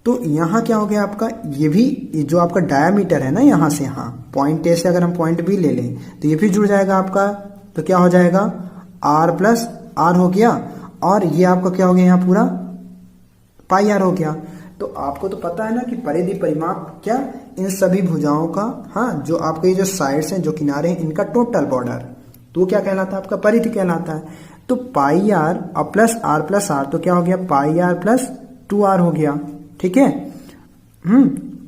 [SPEAKER 1] तो यहाँ क्या हो गया आपका, ये भी जो आपका डायामीटर है ना, यहाँ से यहाँ पॉइंट ए से अगर हम पॉइंट बी ले लें, तो ये भी जुड़ जाएगा आपका, तो क्या हो जाएगा, आर प्लस आर हो गया, और ये आपका क्या हो गया, यहाँ पूरा पाई आर हो गया। तो आपको तो पता है ना कि परिधि परिमाप क्या, इन सभी भुजाओं का, हाँ, जो आपके ये जो साइड्स हैं, जो किनारे हैं, इनका टोटल बॉर्डर, तो क्या कहलाता है आपका, परिधि कहलाता है। तो पाई आर और प्लस आर, तो क्या हो गया, पाई आर प्लस 2 आर हो गया। ठीक है,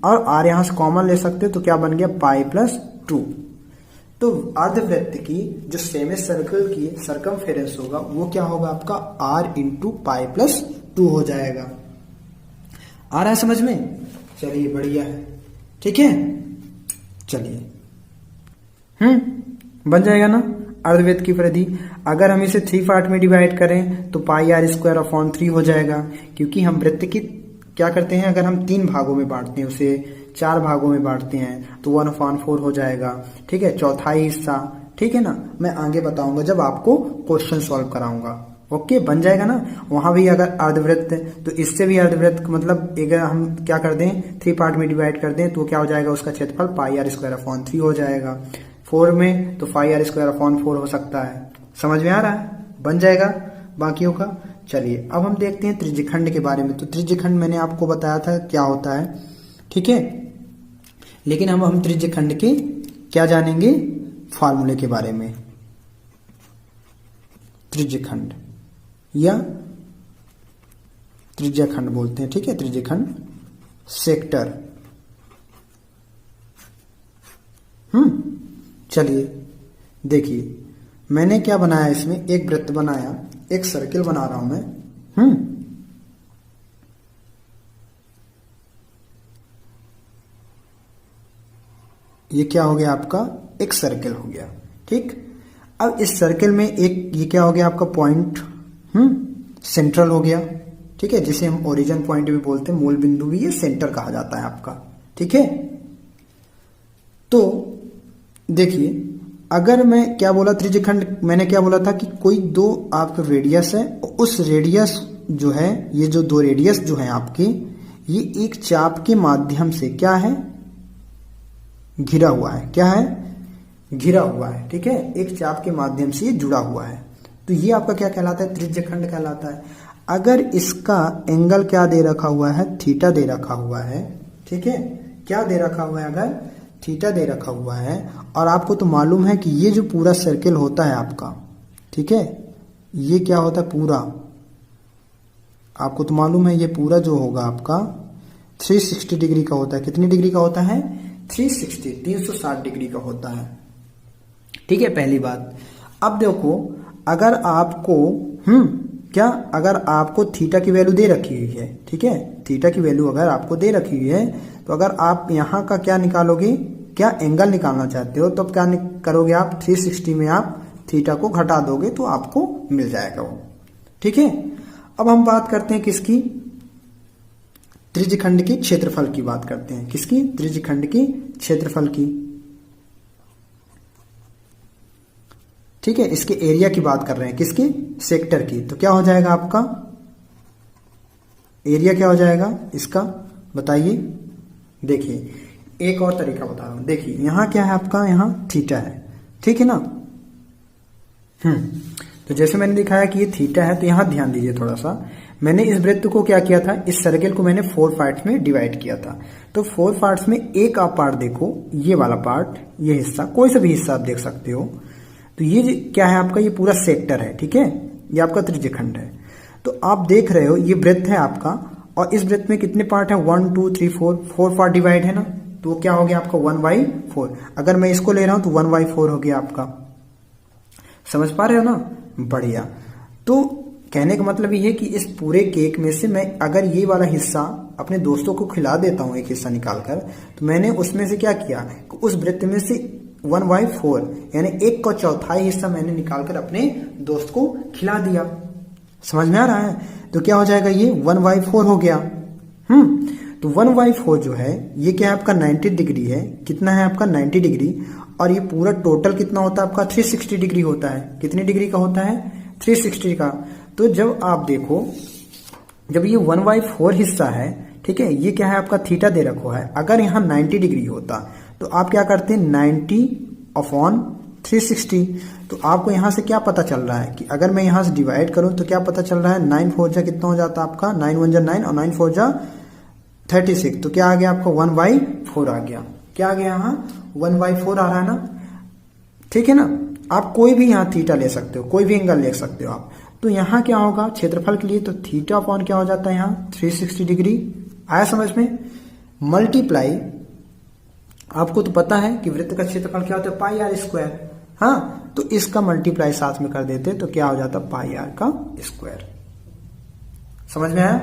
[SPEAKER 1] और आर यहां से कॉमन ले सकते हो, तो क्या बन गया, पाई प्लस 2। तो अर्धवृत्त की जो सेमी सर्कल की सर्कमफेरेंस होगा, वो क्या होगा आपका, आर इंटू पाई प्लस 2 हो जाएगा। आ रहा है समझ में? चलिए बढ़िया है, ठीक है। चलिए बन जाएगा ना अर्धवृत्त की परिधि। अगर हम इसे 3 पार्ट में डिवाइड करें तो पाई आर स्क्वायर अपॉन 3 हो जाएगा, क्योंकि हम वृत्त की क्या करते हैं, अगर हम 3 भागों में बांटते हैं, उसे 4 भागों में बांटते हैं तो 1/4 हो जाएगा, ठीक है, चौथाई हिस्सा, ठीक है ना। मैं आगे बताऊंगा जब आपको क्वेश्चन सॉल्व कराऊंगा। ओके, बन जाएगा ना। वहां भी अगर अर्धवृत्त तो इससे भी अर्धवृत्त, मतलब अगर हम क्या कर दें 3 पार्ट में डिवाइड कर दें तो क्या हो जाएगा, उसका क्षेत्रफल पाई आर स्क्वायर अपॉन 3 हो जाएगा। 4 में तो पाई आर स्क्वायर अपॉन 4 हो सकता है। समझ में आ रहा है? बन जाएगा बाकियों का। चलिए अब हम देखते हैं त्रिज्यखंड के बारे में। तो त्रिज्यखंड मैंने आपको बताया था क्या होता है, ठीक है। लेकिन हम त्रिज्यखंड के क्या जानेंगे, फॉर्मूले के बारे में। त्रिज्यखंड या त्रिज्याखंड बोलते हैं, ठीक है, त्रिज्यखंड सेक्टर। चलिए देखिए मैंने क्या बनाया, इसमें एक वृत्त बनाया, एक सर्किल बना रहा हूं मैं। ये क्या हो गया आपका, एक सर्किल हो गया, ठीक। अब इस सर्किल में एक ये क्या हो गया आपका पॉइंट, सेंट्रल हो गया, ठीक है, जिसे हम ओरिजिन पॉइंट भी बोलते हैं, मूल बिंदु भी ये सेंटर कहा जाता है आपका, ठीक है। तो देखिए अगर मैं क्या बोला, त्रिज्यखंड मैंने क्या बोला था कि कोई 2 आपका रेडियस है, उस रेडियस जो है, ये जो 2 रेडियस जो है आपके, ये एक चाप के माध्यम से क्या है, घिरा हुआ है। क्या है, घिरा हुआ है, ठीक है, एक चाप के माध्यम से ये जुड़ा हुआ है। तो ये आपका क्या कहलाता है, त्रिज्यखंड कहलाता है। अगर इसका एंगल क्या दे रखा हुआ है, थीटा दे रखा हुआ है, ठीक है, क्या दे रखा हुआ है, अगर थीटा दे रखा हुआ है, और आपको तो मालूम है कि ये जो पूरा सर्किल होता है आपका, ठीक है, ये क्या होता है पूरा, आपको तो मालूम है ये पूरा जो होगा आपका 360 डिग्री का होता है। कितनी डिग्री का होता है, 360 डिग्री का होता है, ठीक है, पहली बात। अब देखो अगर आपको क्या, अगर आपको थीटा की वैल्यू दे रखी हुई है, ठीक है, थीटा की वैल्यू अगर आपको दे रखी हुई है, तो अगर आप यहां का क्या निकालोगे, क्या एंगल निकालना चाहते हो, तो अब क्या करोगे आप, 360 में आप थीटा को घटा दोगे तो आपको मिल जाएगा वो, ठीक है। अब हम बात करते हैं किसकी, त्रिज्यखंड के क्षेत्रफल की बात करते हैं। किसकी, त्रिज्यखंड के क्षेत्रफल की, ठीक है, इसके एरिया की बात कर रहे हैं, किसके, सेक्टर की। तो क्या हो जाएगा आपका एरिया, क्या हो जाएगा इसका, बताइए। देखिए एक और तरीका बता रहा हूं, देखिए यहां क्या है आपका, यहां थीटा है, ठीक है ना। तो जैसे मैंने दिखाया कि ये थीटा है, तो यहां ध्यान दीजिए थोड़ा सा। मैंने इस वृत्त को क्या किया था, इस सर्किल को मैंने 4 पार्ट्स में डिवाइड किया था। तो 4 पार्ट्स में एक आप पार्ट देखो, ये वाला पार्ट, ये हिस्सा, कोई सा भी हिस्सा आप देख सकते हो। तो ये क्या है आपका, ये पूरा सेक्टर है, ठीक है, ये आपका त्रिज्यखंड है। तो आप देख रहे हो ये वृत्त है आपका, और इस वृत्त में कितने पार्ट है, 1 2 3 4 पार्ट डिवाइड है ना। तो क्या हो गया आपका 1/4। अगर मैं इसको ले रहा हूं तो 1/4 हो गया आपका। समझ पा रहे हो ना, बढ़िया। तो कहने का मतलब ये है कि इस पूरे केक में से मैं अगर ये वाला हिस्सा अपने दोस्तों को खिला देता हूं, एक हिस्सा निकालकर, तो मैंने उसमें से क्या किया, उस वृत्त में से 1/4 यानी 1/4 हिस्सा मैंने निकालकर अपने दोस्त को खिला दिया। समझ में आ रहा है। तो क्या हो जाएगा, ये 1/4 हो गया। तो 1/4 जो है ये क्या है आपका 90 डिग्री है। कितना है आपका 90 डिग्री, और ये पूरा टोटल कितना होता है आपका 360 डिग्री होता है। कितनी डिग्री का होता है, 360 का। तो जब आप देखो, जब ये 1/4 हिस्सा है, ठीक है, ये क्या है आपका थीटा दे रखा है। अगर यहाँ 90 डिग्री होता तो आप क्या करते हैं 90/360। तो आपको यहां से क्या पता चल रहा है कि अगर मैं यहां से डिवाइड करूं तो क्या पता चल रहा है, 9 4 जा कितना हो जाता है आपका, 9 1 जा 9 और 9 4 जा 36। तो क्या आ गया आपका 1/4 आ गया। क्या आ गया यहाँ 1/4 आ रहा है ना, ठीक है ना। आप कोई भी यहाँ थीटा ले सकते हो, कोई भी एंगल ले सकते हो आप। तो यहाँ क्या होगा क्षेत्रफल के लिए, तो थीटा अपॉन क्या हो जाता है यहाँ 360 डिग्री। आया समझ में। मल्टीप्लाई, आपको तो पता है कि वृत्त का क्षेत्रफल क्या होता है पाई आर स्क्वायर। हाँ, तो इसका मल्टीप्लाई साथ में कर देते तो क्या हो जाता पाई आर का स्क्वायर। समझ में आया।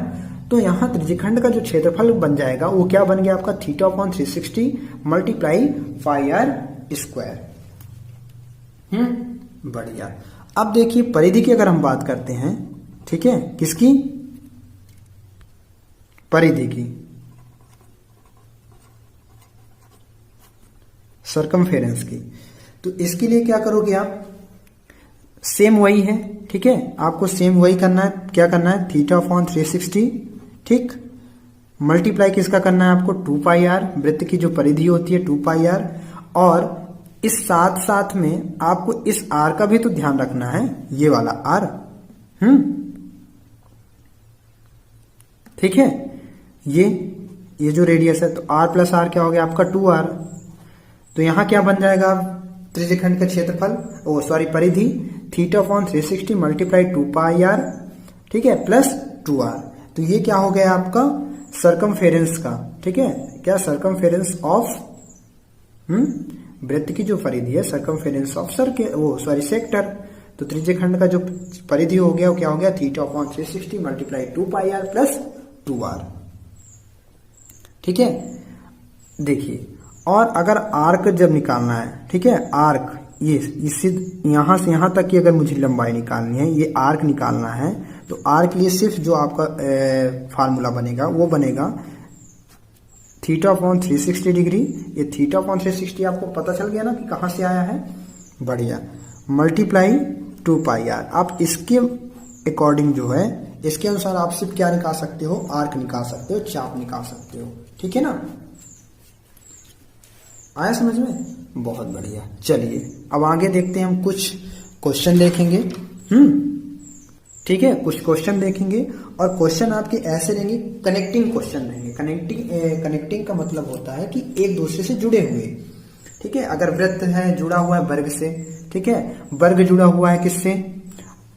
[SPEAKER 1] तो यहाँ त्रिज्यखंड का जो क्षेत्रफल बन जाएगा वो क्या बन गया आपका θ/360 मल्टीप्लाई पाई आर स्क्वायर। बढ़िया। अब देखिए परिधि की अगर हम बात करते हैं, ठीक है, किसकी, परिधि की, सर्कमफेरेंस की। तो इसके लिए क्या करोगे आप, सेम वही है, ठीक है, आपको सेम वही करना है। क्या करना है, θ/360, ठीक, मल्टीप्लाई किसका करना है आपको 2πr, वृत्त की जो परिधि होती है 2πr, और इस साथ साथ में आपको इस r का भी तो ध्यान रखना है, ये वाला r, ठीक है, ये जो रेडियस है, तो r प्लस r क्या हो गया आपका 2r। तो यहां क्या बन जाएगा त्रिज्यखंड का क्षेत्रफल, परिधि θ/360 मल्टीप्लाई 2πr, ठीक है, प्लस 2r। तो ये क्या हो गया आपका सर्कमफेरेंस का, ठीक है, क्या, सर्कमफेरेंस ऑफ वृत्त की जो परिधि है, सर्कमफेरेंस ऑफ सेक्टर। तो त्रिज्यखंड का जो परिधि हो गया वो क्या हो गया θ/360 मल्टीप्लाई 2πr प्लस 2r, ठीक है। देखिए, और अगर आर्क जब निकालना है, ठीक है, आर्क ये इससे यहां से यहां तक की अगर मुझे लंबाई निकालनी है, ये आर्क निकालना है, तो आर्क के लिए सिर्फ जो आपका फार्मूला बनेगा वो बनेगा θ/360 डिग्री। ये θ/360 आपको पता चल गया ना कि कहां से आया है, बढ़िया, मल्टीप्लाई 2πr। आप इसके अकॉर्डिंग जो है, इसके अनुसार आप सिर्फ क्या निकाल सकते हो, आर्क निकाल सकते हो, चाप निकाल सकते हो, ठीक है ना। आया समझ में, बहुत बढ़िया। चलिए अब आगे देखते हैं, हम कुछ क्वेश्चन देखेंगे, ठीक है, कुछ क्वेश्चन देखेंगे, और क्वेश्चन आपके ऐसे रहेंगे, कनेक्टिंग क्वेश्चन रहेंगे। कनेक्टिंग का मतलब होता है कि एक दूसरे से जुड़े हुए, ठीक है। अगर वृत्त है जुड़ा हुआ है वर्ग से, ठीक है, वर्ग जुड़ा हुआ है किससे,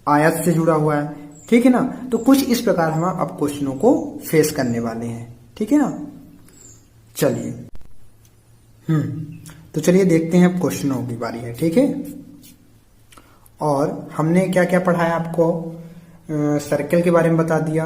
[SPEAKER 1] आयत से जुड़ा हुआ है, ठीक है ना। तो कुछ इस प्रकार हम अब क्वेश्चनों को फेस करने वाले हैं, ठीक है ना। चलिए तो चलिए देखते हैं, अब क्वेश्चनों की बारी है, ठीक है। और हमने क्या क्या पढ़ाया आपको, सर्कल के बारे में बता दिया,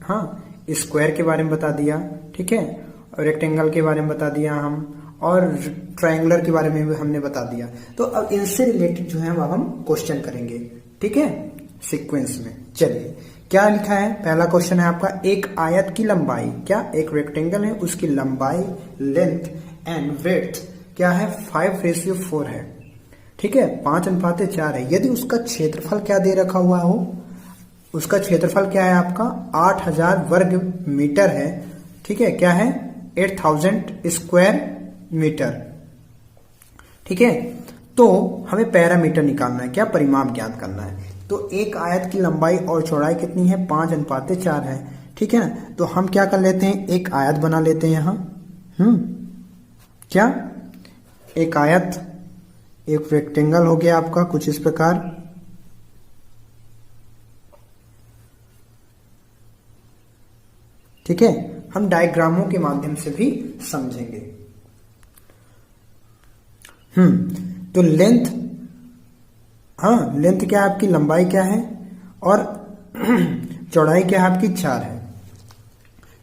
[SPEAKER 1] हाँ, स्क्वायर के बारे में बता दिया, ठीक है, रेक्टेंगल के बारे में बता दिया हम, और ट्रायंगुलर के बारे में भी हमने बता दिया। तो अब इनसे रिलेटेड जो है वह हम क्वेश्चन करेंगे, ठीक है, सीक्वेंस में। चलिए क्या लिखा है, पहला क्वेश्चन है आपका, एक आयत की लंबाई, क्या, एक रेक्टेंगल है, उसकी लंबाई, लेंथ एंड विड्थ क्या है 5:4 है, ठीक है, 5:4 है। यदि उसका क्षेत्रफल क्या दे रखा हुआ हो, उसका क्षेत्रफल क्या है आपका 8000 वर्ग मीटर है, ठीक है, क्या है 8000 स्क्वायर मीटर, ठीक है। तो हमें पैरामीटर निकालना है, क्या, परिमाप ज्ञात करना है। तो एक आयत की लंबाई और चौड़ाई कितनी है, 5:4 है, ठीक है ना। तो हम क्या कर लेते हैं, एक आयत बना लेते हैं यहां, क्या, एक आयत, एक रेक्टेंगल हो गया आपका कुछ इस प्रकार, ठीक है। हम डायग्रामों के माध्यम से भी समझेंगे। तो लेंथ, हाँ, लेंथ क्या है आपकी, लंबाई क्या है, और चौड़ाई क्या है आपकी 4 है,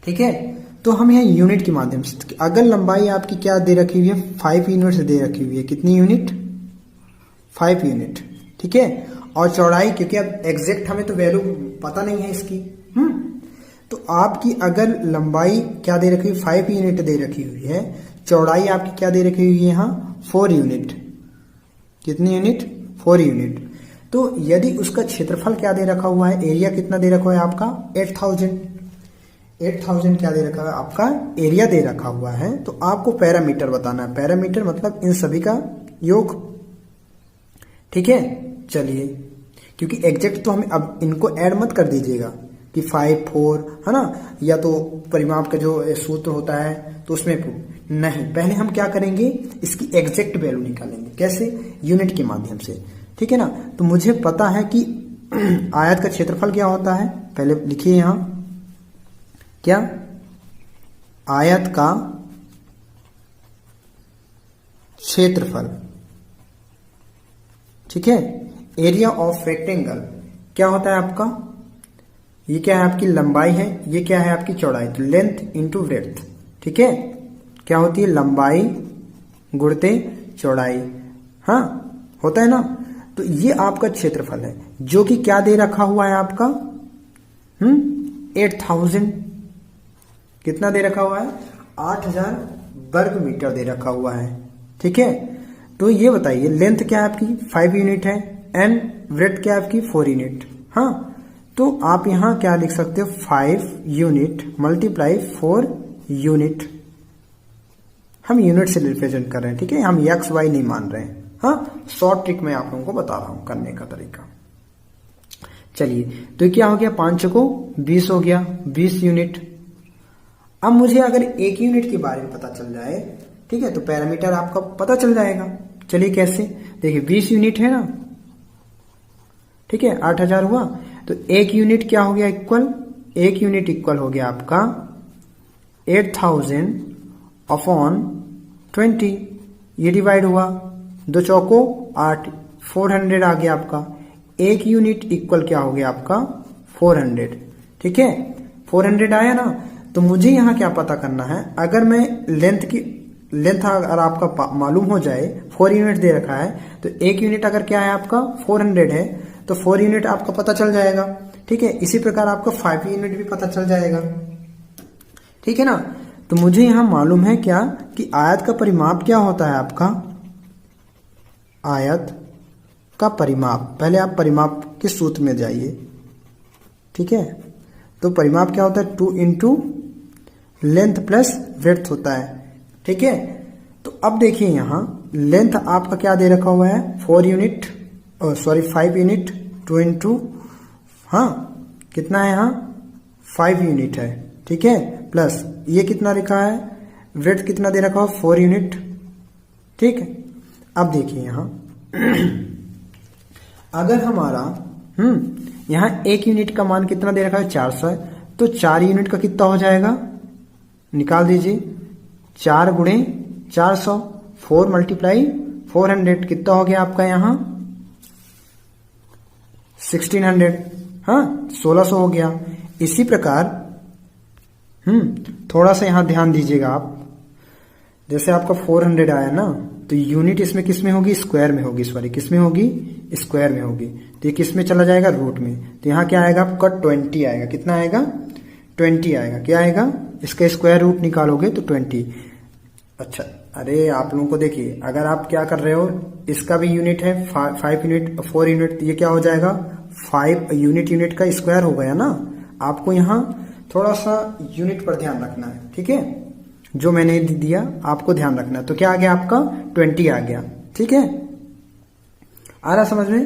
[SPEAKER 1] ठीक है। तो हम यहाँ यूनिट के माध्यम से, अगर लंबाई आपकी क्या दे रखी हुई है 5 यूनिट दे रखी हुई है, कितनी यूनिट, 5 यूनिट, ठीक है। और चौड़ाई, क्योंकि अब एग्जैक्ट हमें तो वैल्यू पता नहीं है इसकी, तो आपकी अगर लंबाई क्या दे रखी हुई 5 यूनिट दे रखी हुई है, चौड़ाई आपकी क्या दे रखी हुई है यहाँ 4 यूनिट, कितनी यूनिट, 4 यूनिट। तो यदि उसका क्षेत्रफल क्या दे रखा हुआ है, एरिया कितना दे रखा हुआ है आपका 8000 क्या दे रखा है आपका, एरिया दे रखा हुआ है। तो आपको पैरामीटर बताना है, पैरामीटर मतलब इन सभी का योग, ठीक है। चलिए, क्योंकि एग्जैक्ट तो हमें, अब इनको ऐड मत कर दीजिएगा कि 5, 4 है ना, या तो परिमाप का जो सूत्र होता है तो उसमें नहीं, पहले हम क्या करेंगे, इसकी एग्जैक्ट वैल्यू निकालेंगे, कैसे, यूनिट के माध्यम से, ठीक है ना। तो मुझे पता है कि आयत का क्षेत्रफल क्या होता है, पहले लिखिए यहां, क्या, आयत का क्षेत्रफल, ठीक है। एरिया ऑफ रेक्टेंगल क्या होता है आपका ये क्या है आपकी लंबाई है, ये क्या है आपकी चौड़ाई, तो लेंथ इंटू ब्रेड्थ। ठीक है, क्या होती है लंबाई गुणते चौड़ाई, हाँ होता है ना। तो ये आपका क्षेत्रफल है जो कि क्या दे रखा हुआ है आपका 8000, कितना दे रखा हुआ है 8000 वर्ग मीटर दे रखा हुआ है। ठीक है, तो ये बताइए लेंथ क्या है आपकी 5 यूनिट है एंड ब्रेड्थ क्या है आपकी 4 यूनिट। हाँ, तो आप यहां क्या लिख सकते हो 5 यूनिट मल्टीप्लाई 4 यूनिट, हम यूनिट से रिप्रेजेंट कर रहे हैं। ठीक है, हम एक्स वाई नहीं मान रहे हैं। हाँ, शॉर्ट ट्रिक मैं आप लोगों को बता रहा हूं करने का तरीका। चलिए, तो ये क्या हो गया 5 को 20 हो गया 20 यूनिट। अब मुझे अगर एक यूनिट के बारे में पता चल जाए, ठीक है, तो पैरामीटर आपका पता चल जाएगा। चलिए कैसे, देखिए 20 यूनिट है ना, ठीक है 8000 हुआ, तो एक यूनिट क्या हो गया इक्वल, एक यूनिट इक्वल हो गया आपका 8000 अपॉन 20, ये डिवाइड हुआ 2 चौको 8, 400 आ गया आपका। एक यूनिट इक्वल क्या हो गया आपका 400। ठीक है, 400 आया ना, तो मुझे यहां क्या पता करना है, अगर मैं लेंथ अगर आपका मालूम हो जाए 4 यूनिट दे रखा है, तो एक यूनिट अगर क्या है आपका 400 है, तो 4 यूनिट आपका पता चल जाएगा। ठीक है, इसी प्रकार आपका 5 यूनिट भी पता चल जाएगा। ठीक है ना, तो मुझे यहां मालूम है क्या कि आयत का परिमाप क्या होता है आपका, आयत का परिमाप, पहले आप परिमाप के सूत्र में जाइए। ठीक है, तो परिमाप क्या होता है 2 इंटू लेंथ प्लस ब्रेड्थ होता है। ठीक है, तो अब देखिए यहां लेंथ आपका क्या दे रखा हुआ है 4 यूनिट, सॉरी 5 यूनिट, 2 इंटू हाँ कितना है यहां 5 यूनिट है। ठीक है, प्लस ये कितना लिखा है ब्रेड्थ कितना दे रखा हुआ 4 यूनिट। ठीक है, अब देखिए यहां अगर हमारा यहां एक यूनिट का मान कितना दे रखा है 400 है, तो 4 यूनिट का कितना हो जाएगा, निकाल दीजिए 4 गुणे 400, 4 मल्टीप्लाई 400 कितना हो गया आपका यहां 1600, हाँ 1600 हो गया। इसी प्रकार थोड़ा सा यहां ध्यान दीजिएगा आप, जैसे आपका 400 आया ना, तो यूनिट इसमें किस में होगी स्क्वायर में होगी, सॉरी किस में होगी स्क्वायर में होगी, तो ये किस में चला जाएगा रूट में, तो यहां क्या आएगा आपका 20 आएगा, कितना आएगा 20 आएगा, क्या आएगा इसका स्क्वायर रूट निकालोगे तो 20। अच्छा, अरे आप लोगों को देखिए अगर आप क्या कर रहे हो, इसका भी यूनिट है 5 यूनिट 4 यूनिट, ये क्या हो जाएगा 5 यूनिट का स्क्वायर हो गया ना। आपको यहाँ थोड़ा सा यूनिट पर ध्यान रखना है। ठीक है, जो मैंने दिया आपको ध्यान रखना है। तो क्या आ गया आपका 20 आ गया। ठीक है, आ रहा समझ में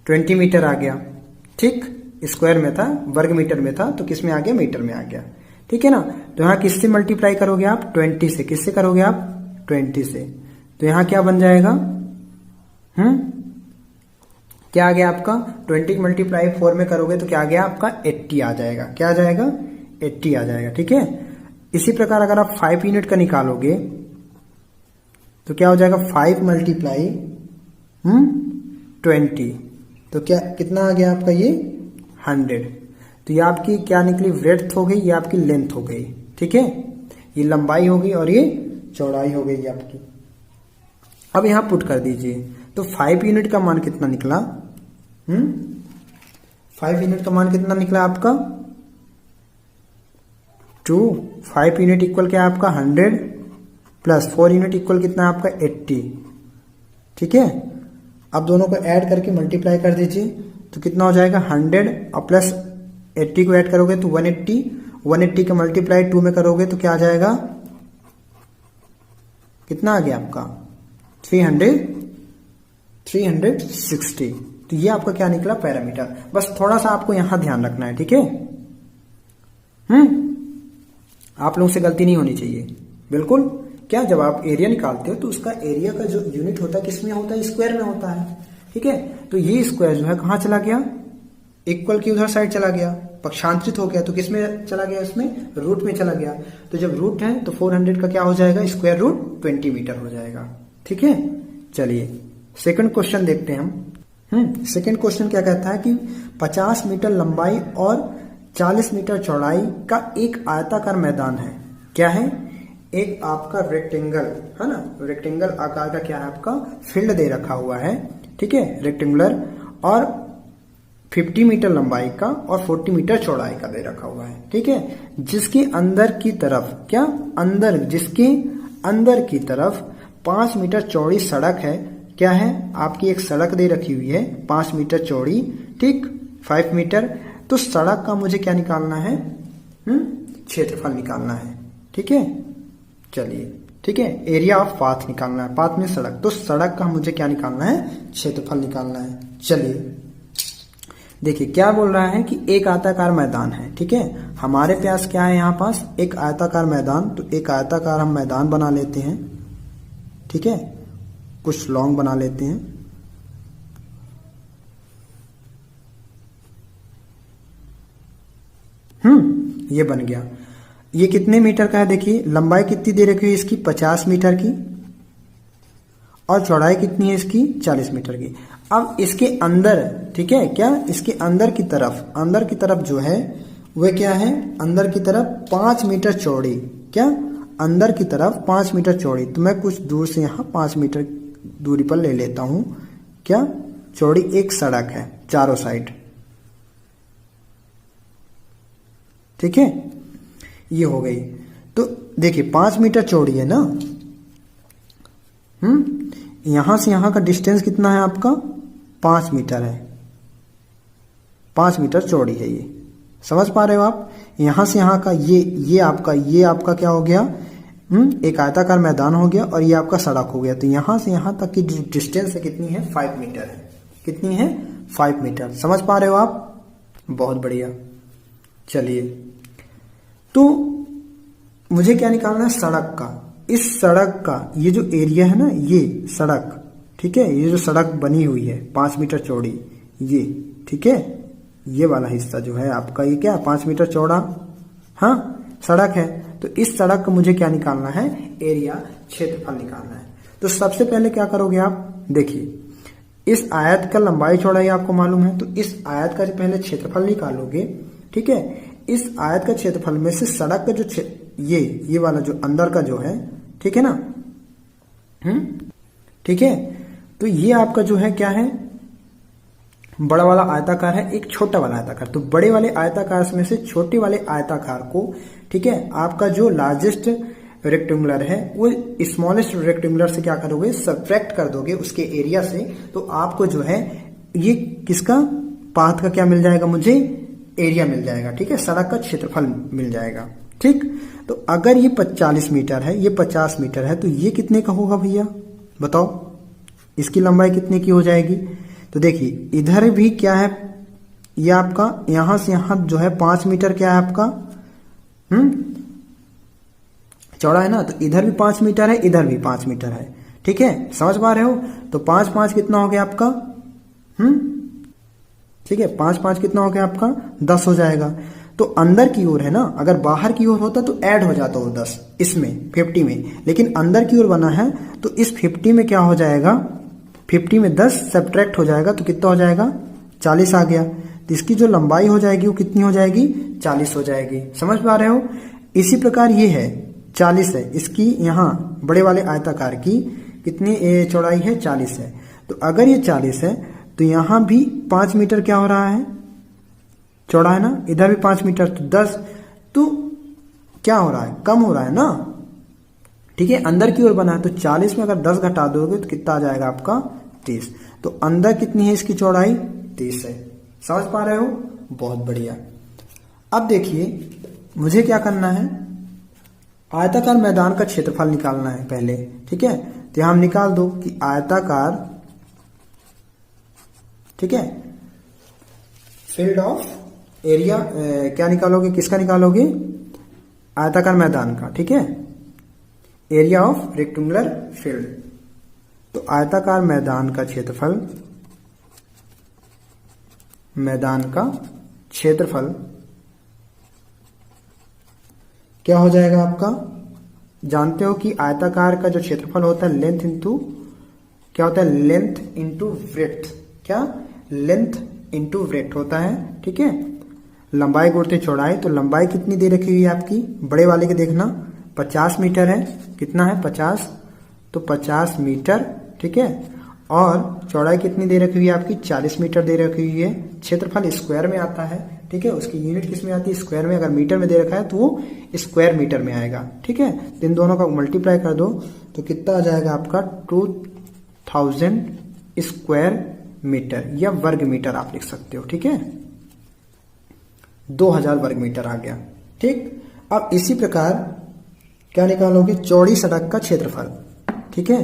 [SPEAKER 1] 20 मीटर आ गया। ठीक, स्क्वायर में था, वर्ग मीटर में था, तो किस में आ गया मीटर में आ गया। ठीक है ना, तो यहां किससे मल्टीप्लाई करोगे आप 20 से, किससे करोगे आप 20 से, तो यहां क्या बन जाएगा क्या आ गया आपका 20 मल्टीप्लाई 4 में करोगे तो क्या आ गया आपका 80 आ जाएगा, क्या आ जाएगा 80 आ जाएगा। ठीक है, इसी प्रकार अगर आप 5 यूनिट का निकालोगे तो क्या हो जाएगा 5 मल्टीप्लाई 20, तो क्या कितना आ गया आपका ये 100। तो ये आपकी क्या निकली ब्रेड्थ हो गई, ये आपकी लेंथ हो गई। ठीक है, ये लंबाई हो गई और ये चौड़ाई हो गई आपकी। अब यहां पुट कर दीजिए, तो 5 यूनिट का मान कितना निकला 5 यूनिट का मान कितना निकला आपका 2, 5 यूनिट इक्वल क्या है आपका 100 प्लस 4 यूनिट इक्वल कितना आपका 80। ठीक है, अब दोनों को ऐड करके मल्टीप्लाई कर दीजिए, तो कितना हो जाएगा 100 और प्लस 80 को ऐड करोगे तो 180, 180 का मल्टीप्लाई 2 में करोगे तो क्या आ जाएगा, कितना आ गया आपका 360। तो ये आपका क्या निकला पैरामीटर। बस थोड़ा सा आपको यहां ध्यान रखना है। ठीक है, आप लोगों से गलती नहीं होनी चाहिए बिल्कुल। क्या जब आप एरिया निकालते हो तो उसका एरिया का जो यूनिट होता है किसमें होता है स्क्वायर में होता है। ठीक है, तो ये स्क्वायर जो है कहां चला गया, इक्वल की उधर साइड चला गया, पक्षांतरित हो गया, तो किसमें चला गया, इसमें रूट में चला गया। तो जब रूट है तो 400 का क्या हो जाएगा स्क्वायर रूट 20 मीटर हो जाएगा। ठीक है, चलिए सेकंड क्वेश्चन देखते हैं हम। सेकंड क्वेश्चन क्या कहता है कि 50 मीटर लंबाई और 40 मीटर चौड़ाई का एक आयताकार मैदान है। क्या है? एक आपका रेक्टेंगल है ना, रेक्टेंगल आकार का क्या है आपका फील्ड दे रखा हुआ है, ठीक है, रेक्टेंगुलर, और 50 मीटर लंबाई का और 40 मीटर चौड़ाई का दे रखा हुआ है, ठीक है, जिसके अंदर की तरफ क्या अंदर जिसके अंदर की तरफ 5 मीटर चौड़ी सड़क है। क्या है? आपकी एक सड़क दे रखी हुई है 5 मीटर चौड़ी, ठीक, 5 मीटर। तो सड़क का मुझे क्या निकालना है? क्षेत्रफल निकालना है, ठीक है। चलिए, ठीक है, एरिया ऑफ पाथ निकालना है, पाथ में सड़क, तो सड़क का मुझे क्या निकालना है? क्षेत्रफल निकालना है। चलिए देखिए क्या बोल रहा है कि एक आयताकार मैदान है, ठीक है, हमारे पास क्या है यहाँ पास एक आयताकार मैदान। तो एक आयताकार हम मैदान बना लेते हैं, ठीक है, कुछ लॉन्ग बना लेते हैं। ये बन गया। ये कितने मीटर का है? देखिए लंबाई कितनी दे रखी है इसकी 50 मीटर की, और चौड़ाई कितनी है इसकी 40 मीटर की। अब इसके अंदर, ठीक है, क्या इसके अंदर की तरफ जो है वह क्या है? अंदर की तरफ 5 मीटर चौड़ी, क्या अंदर की तरफ 5 मीटर चौड़ी। तो मैं कुछ दूर से यहाँ 5 मीटर दूरी पर ले लेता हूं, क्या चौड़ी एक सड़क है चारों साइड, ठीक है, ये हो गई। तो देखिए 5 मीटर चौड़ी है ना, यहां से यहां का डिस्टेंस कितना है आपका? 5 मीटर है, 5 मीटर चौड़ी है ये, समझ पा रहे हो आप? यहां से यहां का ये आपका क्या हो गया? एक आयताकार मैदान हो गया, और ये आपका सड़क हो गया। तो यहां से यहां तक की जो डिस्टेंस है कितनी है? 5 मीटर है। कितनी है? 5 मीटर। समझ पा रहे हो आप? बहुत बढ़िया। चलिए, तो मुझे क्या निकालना है? सड़क का। इस सड़क का ये जो एरिया है ना, ये सड़क, ठीक है, ये जो सड़क बनी हुई है 5 मीटर चौड़ी, ये, ठीक है, ये वाला हिस्सा जो है आपका, ये क्या 5 मीटर चौड़ा, हाँ, सड़क है। तो इस सड़क का मुझे क्या निकालना है? एरिया, क्षेत्रफल निकालना है। तो सबसे पहले क्या करोगे आप? देखिए इस आयत का लंबाई चौड़ाई आपको मालूम है, तो इस आयत का पहले क्षेत्रफल निकालोगे, ठीक है। इस आयत का क्षेत्रफल में से सड़क का जो ये वाला जो अंदर का जो है, ठीक है ना, ठीक है, तो ये आपका जो है क्या है? बड़ा वाला आयताकार है, एक छोटा वाला आयताकार। तो बड़े वाले आयताकार में से छोटे वाले आयताकार को, ठीक है, आपका जो लार्जेस्ट रेक्टेंगुलर है वो स्मॉलेस्ट रेक्टेंगुलर से क्या करोगे? सब्ट्रैक्ट कर दोगे उसके एरिया से। तो आपको जो है ये किसका पाथ का क्या मिल जाएगा? मुझे एरिया मिल जाएगा, ठीक है, सड़क का क्षेत्रफल मिल जाएगा, ठीक। तो अगर ये 40 मीटर है, ये 50 मीटर है, तो ये कितने का होगा भैया बताओ? इसकी लंबाई कितने की हो जाएगी? तो देखिए इधर भी क्या है, ये आपका यहां से यहां जो है 5 मीटर क्या है आपका चौड़ा है ना, तो इधर भी 5 मीटर है, इधर भी 5 मीटर है, ठीक है, समझ पा रहे हो? तो 5 5 कितना हो गया आपका? ठीक है, 5 5 कितना हो गया आपका? 10 हो जाएगा। तो अंदर की ओर है ना, अगर बाहर की ओर होता तो ऐड हो जाता वो 10 इसमें 50 में, लेकिन अंदर की ओर बना है तो इस 50 में क्या हो जाएगा? 50 में 10 सब्ट्रैक्ट हो जाएगा, तो कितना हो जाएगा? 40 आ गया। तो इसकी जो लंबाई हो जाएगी वो कितनी हो जाएगी? 40 हो जाएगी। समझ पा रहे हो? इसी प्रकार ये है 40 है, इसकी यहाँ बड़े वाले आयताकार की कितनी चौड़ाई है? 40 है। तो अगर ये 40 है तो यहां भी 5 मीटर क्या हो रहा है? चौड़ा है ना, इधर भी 5 मीटर, तो 10, तो क्या हो रहा है? कम हो रहा है ना, ठीक है, अंदर की ओर बना है। तो 40 में अगर 10 घटा दोगे तो कितना आ जाएगा आपका? 30। तो अंदर कितनी है इसकी चौड़ाई? 30 है। समझ पा रहे हो? बहुत बढ़िया। अब देखिए मुझे क्या करना है? आयताकार मैदान का क्षेत्रफल निकालना है पहले, ठीक है। तो यहां निकाल दो कि आयताकार, ठीक है, फील्ड ऑफ एरिया, क्या निकालोगे? किसका निकालोगे? आयताकार मैदान का, ठीक है, एरिया ऑफ रेक्टेंगुलर फील्ड। तो आयताकार मैदान का क्षेत्रफल, मैदान का क्षेत्रफल क्या हो जाएगा आपका? जानते हो कि आयताकार का जो क्षेत्रफल होता है लेंथ इंटू क्या होता है? लेंथ इंटू ब्रेड्थ, क्या, लेंथ इंटू ब्रेथ होता है, ठीक है। लंबाई गुणित चौड़ाई, तो लंबाई कितनी दे रखी हुई है आपकी, बड़े वाले के देखना 50 मीटर है, कितना है 50, तो 50 मीटर, ठीक है। और चौड़ाई कितनी दे रखी हुई है आपकी, 40 मीटर दे रखी हुई है। क्षेत्रफल स्क्वायर में आता है, ठीक है, उसकी यूनिट किस में आती है, स्क्वायर में। अगर मीटर में दे रखा है तो वो स्क्वायर मीटर में आएगा, ठीक है। इन दोनों का मल्टीप्लाई कर दो तो कितना आ जाएगा आपका 2000 स्क्वायर मीटर या वर्ग मीटर आप लिख सकते हो, ठीक है। 2000 वर्ग मीटर आ गया, ठीक। अब इसी प्रकार क्या निकालोगे, चौड़ी सड़क का क्षेत्रफल, ठीक है,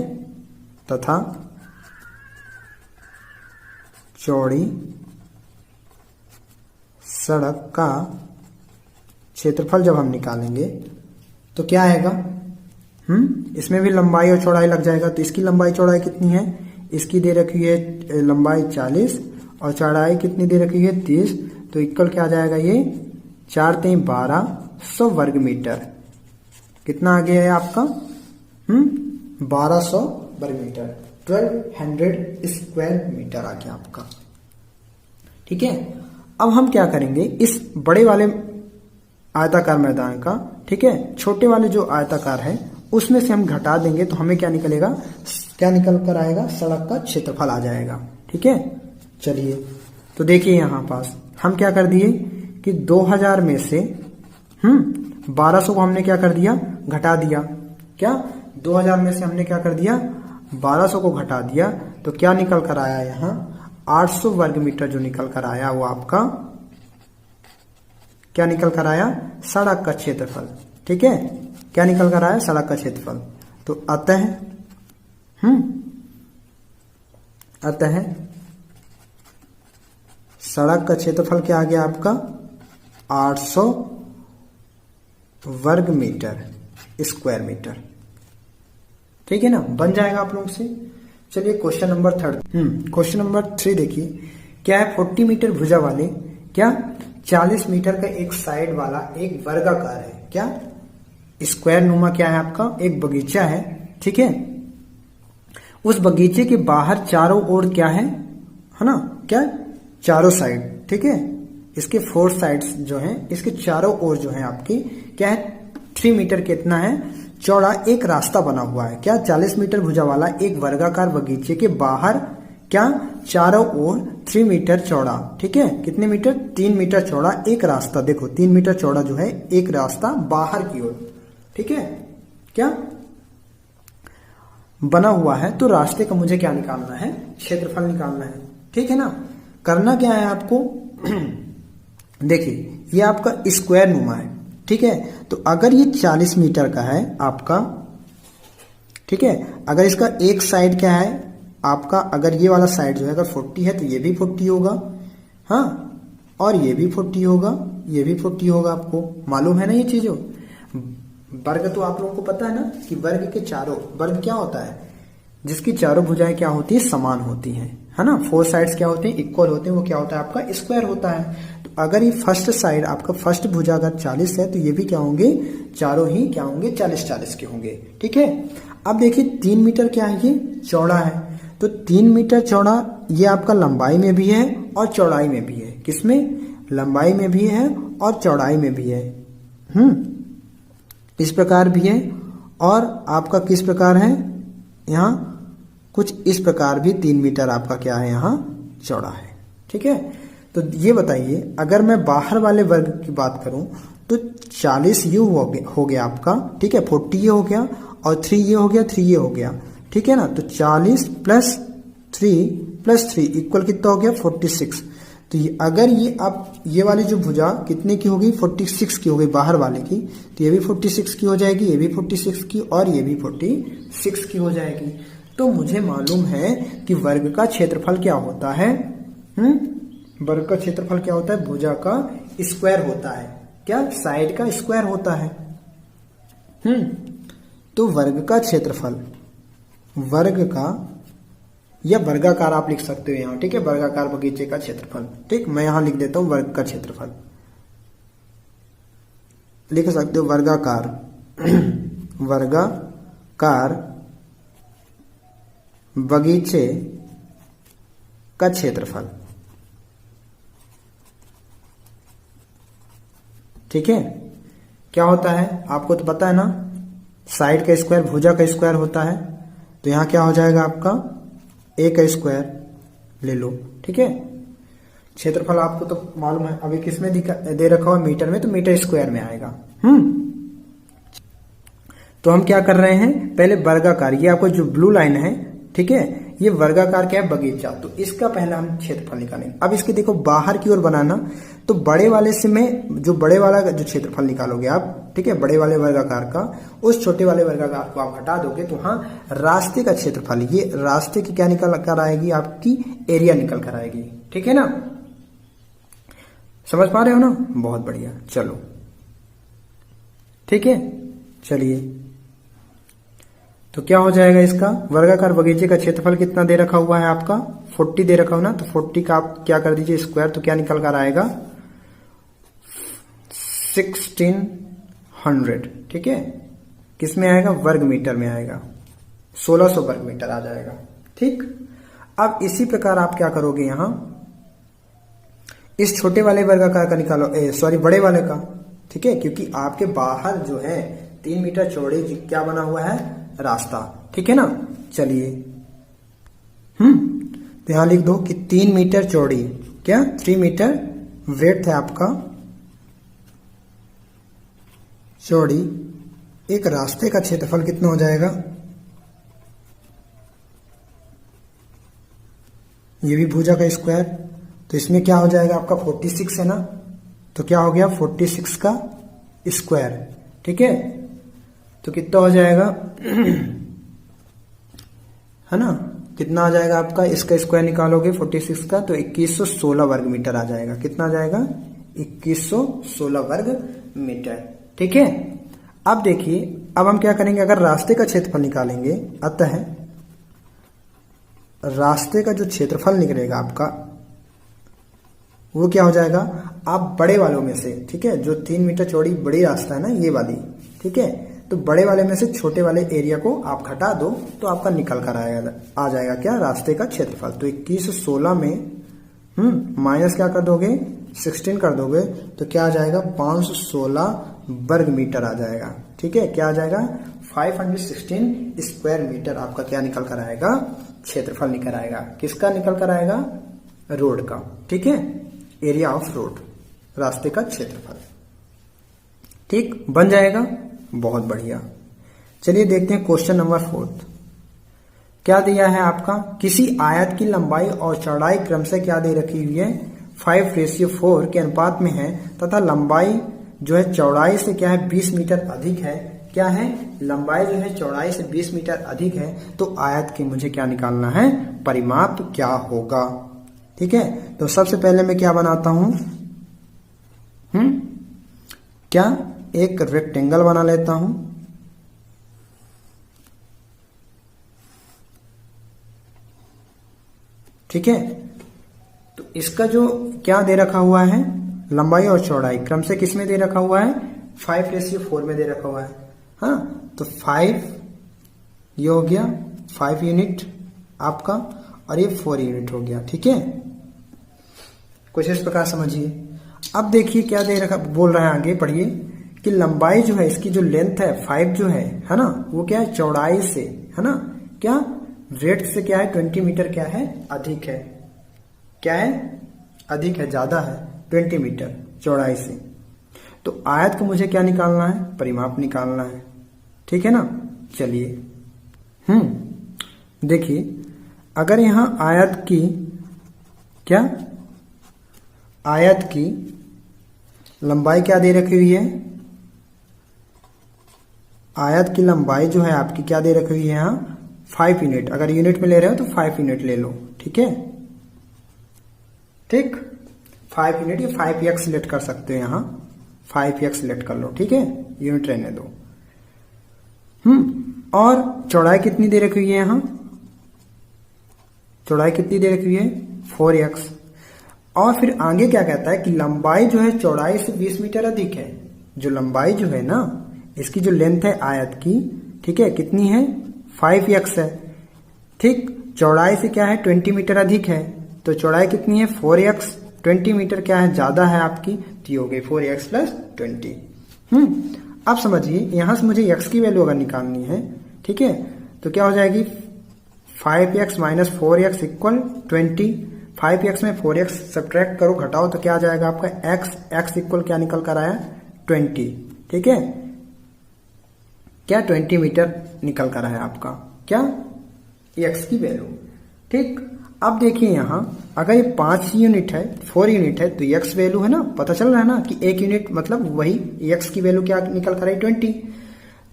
[SPEAKER 1] तथा चौड़ी सड़क का क्षेत्रफल जब हम निकालेंगे तो क्या आएगा, इसमें भी लंबाई और चौड़ाई लग जाएगा। तो इसकी लंबाई चौड़ाई कितनी है, इसकी दे रखी है लंबाई 40 और चौड़ाई कितनी दे रखी है 30, तो इक्वल क्या आ जाएगा, ये 4 3 1200 वर्ग मीटर। कितना आ गया है आपका, 1200 वर्ग मीटर, 1200 स्क्वायर मीटर आ गया आपका, ठीक है। अब हम क्या करेंगे, इस बड़े वाले आयताकार मैदान का, ठीक है, छोटे वाले जो आयताकार है उसमें से हम घटा देंगे तो हमें क्या निकलेगा, क्या निकल कर आएगा, सड़क का क्षेत्रफल आ जाएगा, ठीक है। चलिए तो देखिए यहां पास हम क्या कर दिए कि 2000 में से 1200 को हमने क्या कर दिया, घटा दिया। क्या, 2000 में से हमने क्या कर दिया, 1200 को घटा दिया, तो क्या निकल कर आया यहां 800 वर्ग मीटर जो निकल कर आया वो आपका क्या निकल कर आया, सड़क का क्षेत्रफल, ठीक है। क्या निकल कर आया, सड़क का क्षेत्रफल। तो अतः सड़क का क्षेत्रफल क्या आ गया आपका, 800 वर्ग मीटर स्क्वायर मीटर, ठीक है ना, बन जाएगा आप लोगों से। चलिए क्वेश्चन नंबर 3, क्वेश्चन नंबर 3 देखिए क्या है, 40 मीटर भुजा वाले क्या 40 मीटर का एक साइड वाला एक वर्गाकार है, क्या स्क्वायर नुमा क्या है आपका, एक बगीचा है, ठीक है। उस बगीचे के बाहर चारों ओर क्या है ना, क्या चारों साइड, ठीक है, इसके 4 साइड्स जो हैं, इसके चारों ओर जो है आपकी क्या है 3 मीटर कितना है चौड़ा एक रास्ता बना हुआ है। क्या, 40 मीटर भुजा वाला एक वर्गाकार बगीचे के बाहर क्या चारों ओर 3 मीटर चौड़ा, ठीक है, कितने मीटर, 3 मीटर चौड़ा एक रास्ता, देखो 3 मीटर चौड़ा जो है एक रास्ता बाहर की ओर, ठीक है, क्या बना हुआ है। तो रास्ते का मुझे क्या निकालना है, क्षेत्रफल निकालना है, ठीक है ना। करना क्या है आपको देखिए ये आपका स्क्वायर नुमा है, ठीक है। तो अगर ये 40 मीटर का है आपका, ठीक है, अगर इसका एक साइड क्या है आपका, अगर ये वाला साइड जो है अगर 40 है तो ये भी 40 होगा, हाँ, और ये भी 40 होगा, ये भी 40 होगा, आपको मालूम है ना ये चीजों। वर्ग तो आप लोगों को पता है ना कि वर्ग के चारों, वर्ग क्या होता है, जिसकी चारों भुजाएं क्या होती है, समान होती हैं, है ना, 4 साइड्स क्या होते हैं, इक्वल होते हैं, वो क्या होता है आपका स्क्वायर होता है। तो अगर ये फर्स्ट साइड आपका फर्स्ट भुजा अगर 40 है तो ये भी क्या होंगे, चारों ही क्या होंगे 40-40 के होंगे, ठीक है। अब देखिए 3 मीटर क्या है, ये चौड़ा है, तो 3 मीटर चौड़ा ये आपका लंबाई में भी है और चौड़ाई में भी है, किसमें, लंबाई में भी है और चौड़ाई में भी है, इस प्रकार भी है, और आपका किस प्रकार है, यहाँ कुछ इस प्रकार भी 3 मीटर आपका क्या है यहाँ चौड़ा है, ठीक है। तो ये बताइए अगर मैं बाहर वाले वर्ग की बात करूं तो 40 ये हो गया आपका, ठीक है, 40 ये हो गया और 3 ये हो गया, 3 ये हो गया, ठीक है ना। तो 40 प्लस 3 इक्वल कितना हो गया 46। तो अगर ये आप ये वाली जो भुजा कितने की होगी 46 की हो गई बाहर वाले की, तो ये भी 46 की हो जाएगी, ये भी 46 की और ये भी 46 की हो जाएगी। तो मुझे मालूम है कि वर्ग का क्षेत्रफल क्या होता है, वर्ग का क्षेत्रफल क्या होता है, भुजा का स्क्वायर होता है, क्या साइड का स्क्वायर होता है। तो वर्ग का क्षेत्रफल, वर्ग का या वर्गाकार आप लिख सकते हो यहाँ, ठीक है, वर्गाकार बगीचे का क्षेत्रफल, ठीक, मैं यहां लिख देता हूं वर्ग का क्षेत्रफल, लिख सकते हो वर्गाकार वर्गाकार बगीचे का क्षेत्रफल। ठीक है, क्या होता है आपको तो पता है ना, साइड का स्क्वायर भुजा का स्क्वायर होता है। तो यहां क्या हो जाएगा आपका ए का स्क्वायर ले लो। ठीक है, क्षेत्रफल आपको तो मालूम है, अभी किसमें दे रखा हुआ मीटर में, तो मीटर स्क्वायर में आएगा। तो हम क्या कर रहे हैं, पहले वर्गाकार, ये आपको जो ब्लू लाइन है, ठीक है, ये वर्गाकार क्या है, बगीचा, तो इसका पहला हम क्षेत्रफल निकालेंगे। अब इसके देखो बाहर की ओर बनाना, तो बड़े वाले से में जो बड़े वाला जो क्षेत्रफल निकालोगे आप, ठीक है, बड़े वाले वर्गाकार का, उस छोटे वाले वर्गाकार को आप हटा दोगे तो हाँ रास्ते का क्षेत्रफल, ये रास्ते की क्या निकल कर आएगी, आपकी एरिया निकल कर आएगी। ठीक है ना, समझ पा रहे हो ना, बहुत बढ़िया। चलो ठीक है, चलिए तो क्या हो जाएगा इसका, वर्गाकार बगीचे का क्षेत्रफल कितना दे रखा हुआ है आपका, 40 दे रखा हो ना, तो 40 का आप क्या कर दीजिए स्क्वायर, तो क्या निकल कर आएगा 1600। ठीक है, किस में आएगा, वर्ग मीटर में आएगा, 1600 वर्ग मीटर आ जाएगा। ठीक, अब इसी प्रकार आप क्या करोगे, यहां इस छोटे वाले वर्गाकार का निकालो, सॉरी बड़े वाले का। ठीक है, क्योंकि आपके बाहर जो है 3 मीटर चौड़ी क्या बना हुआ है, रास्ता। ठीक है ना, चलिए तो यहां लिख दो कि 3 मीटर चौड़ी, क्या 3 मीटर वेट है आपका चौड़ी, एक रास्ते का क्षेत्रफल कितना हो जाएगा, ये भी भुजा का स्क्वायर, तो इसमें क्या हो जाएगा आपका 46 है ना, तो क्या हो गया 46 का स्क्वायर। ठीक है, तो कितना हो जाएगा है ना, कितना आ जाएगा आपका, इसका स्क्वायर निकालोगे 46 का, तो 2116 वर्ग मीटर आ जाएगा। कितना आ जाएगा, 2116 वर्ग मीटर। ठीक है, अब देखिए, अब हम क्या करेंगे, अगर रास्ते का क्षेत्रफल निकालेंगे, अतः रास्ते का जो क्षेत्रफल निकलेगा आपका वो क्या हो जाएगा, आप बड़े वालों में से, ठीक है, जो 3 मीटर चौड़ी बड़ी रास्ता है ना ये वाली, ठीक है, तो बड़े वाले में से छोटे वाले एरिया को आप घटा दो तो आपका निकल कर आ जाएगा क्या, रास्ते का क्षेत्रफल। तो 2116 में माइनस क्या कर दोगे, 16 कर दोगे, तो क्या आ जाएगा 516 वर्ग मीटर आ जाएगा। ठीक है, क्या आ जाएगा 516 स्क्वायर मीटर आपका क्या निकल कर आएगा, क्षेत्रफल निकल आएगा। किसका निकल कर आएगा, रोड का। ठीक है, एरिया ऑफ रोड, रास्ते का क्षेत्रफल। ठीक, बन जाएगा, बहुत बढ़िया। चलिए देखते हैं क्वेश्चन नंबर 4। क्या दिया है आपका, किसी आयत की लंबाई और चौड़ाई क्रम से क्या दे रखी हुई है, 5:4 के अनुपात में है, तथा लंबाई जो है चौड़ाई से क्या है 20 मीटर अधिक है। क्या है, लंबाई जो है चौड़ाई से 20 मीटर अधिक है, तो आयत की मुझे क्या निकालना है, परिमाप क्या होगा। ठीक है, तो सबसे पहले मैं क्या बनाता हूं, क्या एक रेक्टेंगल बना लेता हूं। ठीक है, तो इसका जो क्या दे रखा हुआ है, लंबाई और चौड़ाई क्रम से किस में दे रखा हुआ है, 5:4 में दे रखा हुआ है। हाँ, तो 5 ये हो गया 5 यूनिट आपका, और ये 4 यूनिट हो गया। ठीक है, कुछ इस प्रकार समझिए। अब देखिए क्या दे रखा, बोल रहा है आगे पढ़िए कि लंबाई जो है इसकी जो लेंथ है 5 जो है ना, वो क्या है चौड़ाई से, है ना, क्या रेट से क्या है 20 मीटर क्या है अधिक है, क्या है अधिक है, ज्यादा है 20 मीटर चौड़ाई से। तो आयत को मुझे क्या निकालना है, परिमाप निकालना है। ठीक है ना, चलिए देखिए, अगर यहां आयत की क्या, आयत की लंबाई क्या दे रखी हुई है, आयत की लंबाई जो है आपकी क्या दे रखी हुई है यहां 5 यूनिट, अगर यूनिट में ले रहे हो तो 5 यूनिट ले लो। ठीक है, ठीक 5 यूनिट, ये 5x सिलेक्ट कर सकते हो, यहां 5x सिलेक्ट कर लो। ठीक है, यूनिट रहने दो। और चौड़ाई कितनी दे रखी हुई है, यहां चौड़ाई कितनी दे रखी हुई है 4x। और फिर आगे क्या कहता है कि लंबाई जो है चौड़ाई से 20 मीटर अधिक है। जो लंबाई जो है ना, इसकी जो लेंथ है आयत की, ठीक है, कितनी है 5x है। ठीक, चौड़ाई से क्या है 20 मीटर अधिक है। तो चौड़ाई कितनी है 4x, 20 मीटर क्या है ज्यादा है आपकी, तो ये हो गई 4x प्लस 20। अब समझिए यहां से मुझे x की वैल्यू अगर निकालनी है, ठीक है, तो क्या हो जाएगी 5x minus 4x equal 20। 5x में 4x सब्ट्रैक्ट करो, घटाओ, तो क्या आ जाएगा आपका x इक्वल क्या निकल कर आया 20, ठीक है, क्या 20 मीटर निकल कर आया आपका क्या x की वैल्यू। ठीक, अब देखिए यहां अगर ये 5 यूनिट है 4 यूनिट है तो x वैल्यू है ना, पता चल रहा है ना कि 1 यूनिट मतलब वही x की वैल्यू क्या निकल कर आई 20।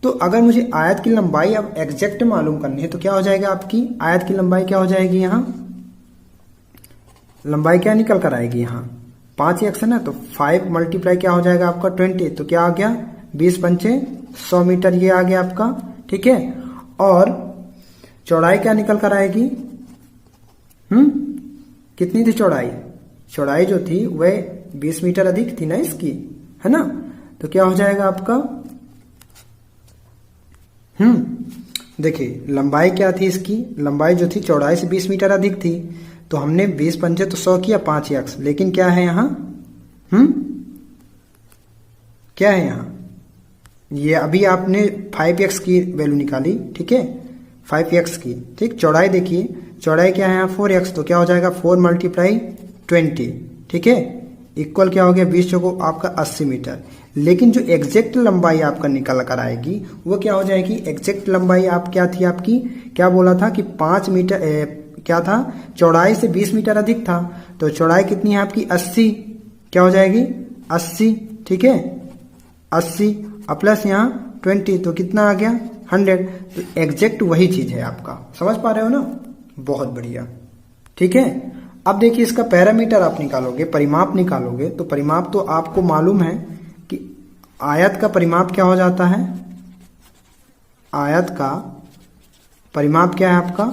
[SPEAKER 1] तो अगर मुझे आयत की लंबाई अब एग्जैक्ट मालूम करनी है तो क्या हो जाएगा आपकी आयत की लंबाई क्या हो जाएगी, यहां लंबाई क्या निकल कर आएगी, यहां 5x है ना, तो 5 मल्टीप्लाई क्या हो जाएगा आपका 20, तो क्या आ गया 20 पंचे 100 मीटर, ये आ गया आपका, ठीक है। और चौड़ाई क्या निकल कर आएगी, कितनी थी चौड़ाई, चौड़ाई जो थी वह 20 मीटर अधिक थी ना इसकी, है ना, तो क्या हो जाएगा आपका, देखिए लंबाई क्या थी इसकी, लंबाई जो थी चौड़ाई से 20 मीटर अधिक थी, तो हमने 20 पंचे तो 100 किया 5x, लेकिन क्या है यहां, क्या है यहां, ये अभी आपने 5x की वैल्यू निकाली, ठीक है, 5x की, ठीक। चौड़ाई देखिए, चौड़ाई क्या है यहाँ 4x, तो क्या हो जाएगा 4 मल्टीप्लाई 20, ठीक है, इक्वल क्या हो गया 20 चौको आपका 80 मीटर। लेकिन जो एग्जैक्ट लंबाई आपका निकल कर आएगी वो क्या हो जाएगी, एग्जैक्ट लंबाई आप क्या थी आपकी, क्या बोला था कि 5 मीटर क्या था, चौड़ाई से 20 मीटर अधिक था, तो चौड़ाई कितनी है आपकी 80, क्या हो जाएगी 80, ठीक है, 80 प्लस यहाँ 20 तो कितना आ गया 100, तो एग्जैक्ट वही चीज है आपका, समझ पा रहे हो ना, बहुत बढ़िया, ठीक है। अब देखिए इसका पैरामीटर आप निकालोगे, परिमाप निकालोगे, तो परिमाप तो आपको मालूम है कि आयत का परिमाप क्या हो जाता है, आयत का परिमाप क्या है आपका,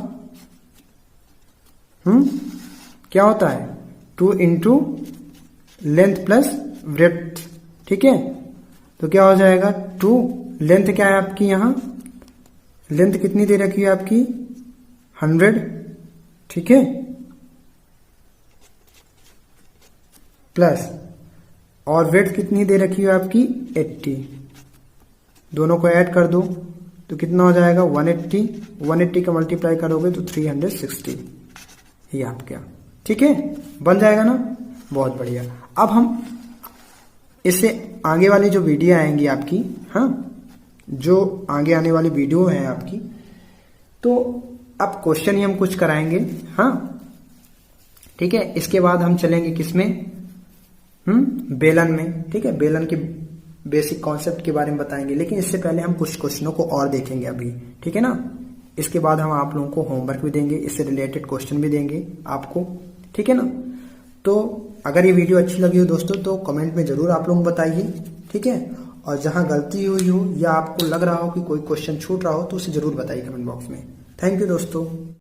[SPEAKER 1] क्या होता है 2 इंटू लेंथ प्लस ब्रेड्थ, ठीक है, तो क्या हो जाएगा 2, लेंथ क्या है आपकी, यहां लेंथ कितनी दे रखी है आपकी 100, ठीक है, प्लस और वेट कितनी दे रखी है आपकी 80, दोनों को ऐड कर दो तो कितना हो जाएगा 180, 180 का मल्टीप्लाई करोगे तो 360, ये आप क्या, ठीक है, बन जाएगा ना, बहुत बढ़िया। अब हम इससे आगे वाली जो वीडियो आएंगी आपकी, हाँ, जो आगे आने वाली वीडियो है आपकी, तो अब क्वेश्चन ही हम कुछ कराएंगे, हाँ, ठीक है। इसके बाद हम चलेंगे किसमें, बेलन में, ठीक है, बेलन के बेसिक कॉन्सेप्ट के बारे में बताएंगे, लेकिन इससे पहले हम कुछ क्वेश्चनों को और देखेंगे अभी, ठीक है ना। इसके बाद हम आप लोगों को होमवर्क भी देंगे, इससे रिलेटेड क्वेश्चन भी देंगे आपको, ठीक है ना। तो अगर ये वीडियो अच्छी लगी हो दोस्तों तो कमेंट में जरूर आप लोग बताइए, ठीक है, और जहां गलती हुई हो या आपको लग रहा हो कि कोई क्वेश्चन छूट रहा हो तो उसे जरूर बताइए कमेंट बॉक्स में। थैंक यू दोस्तों।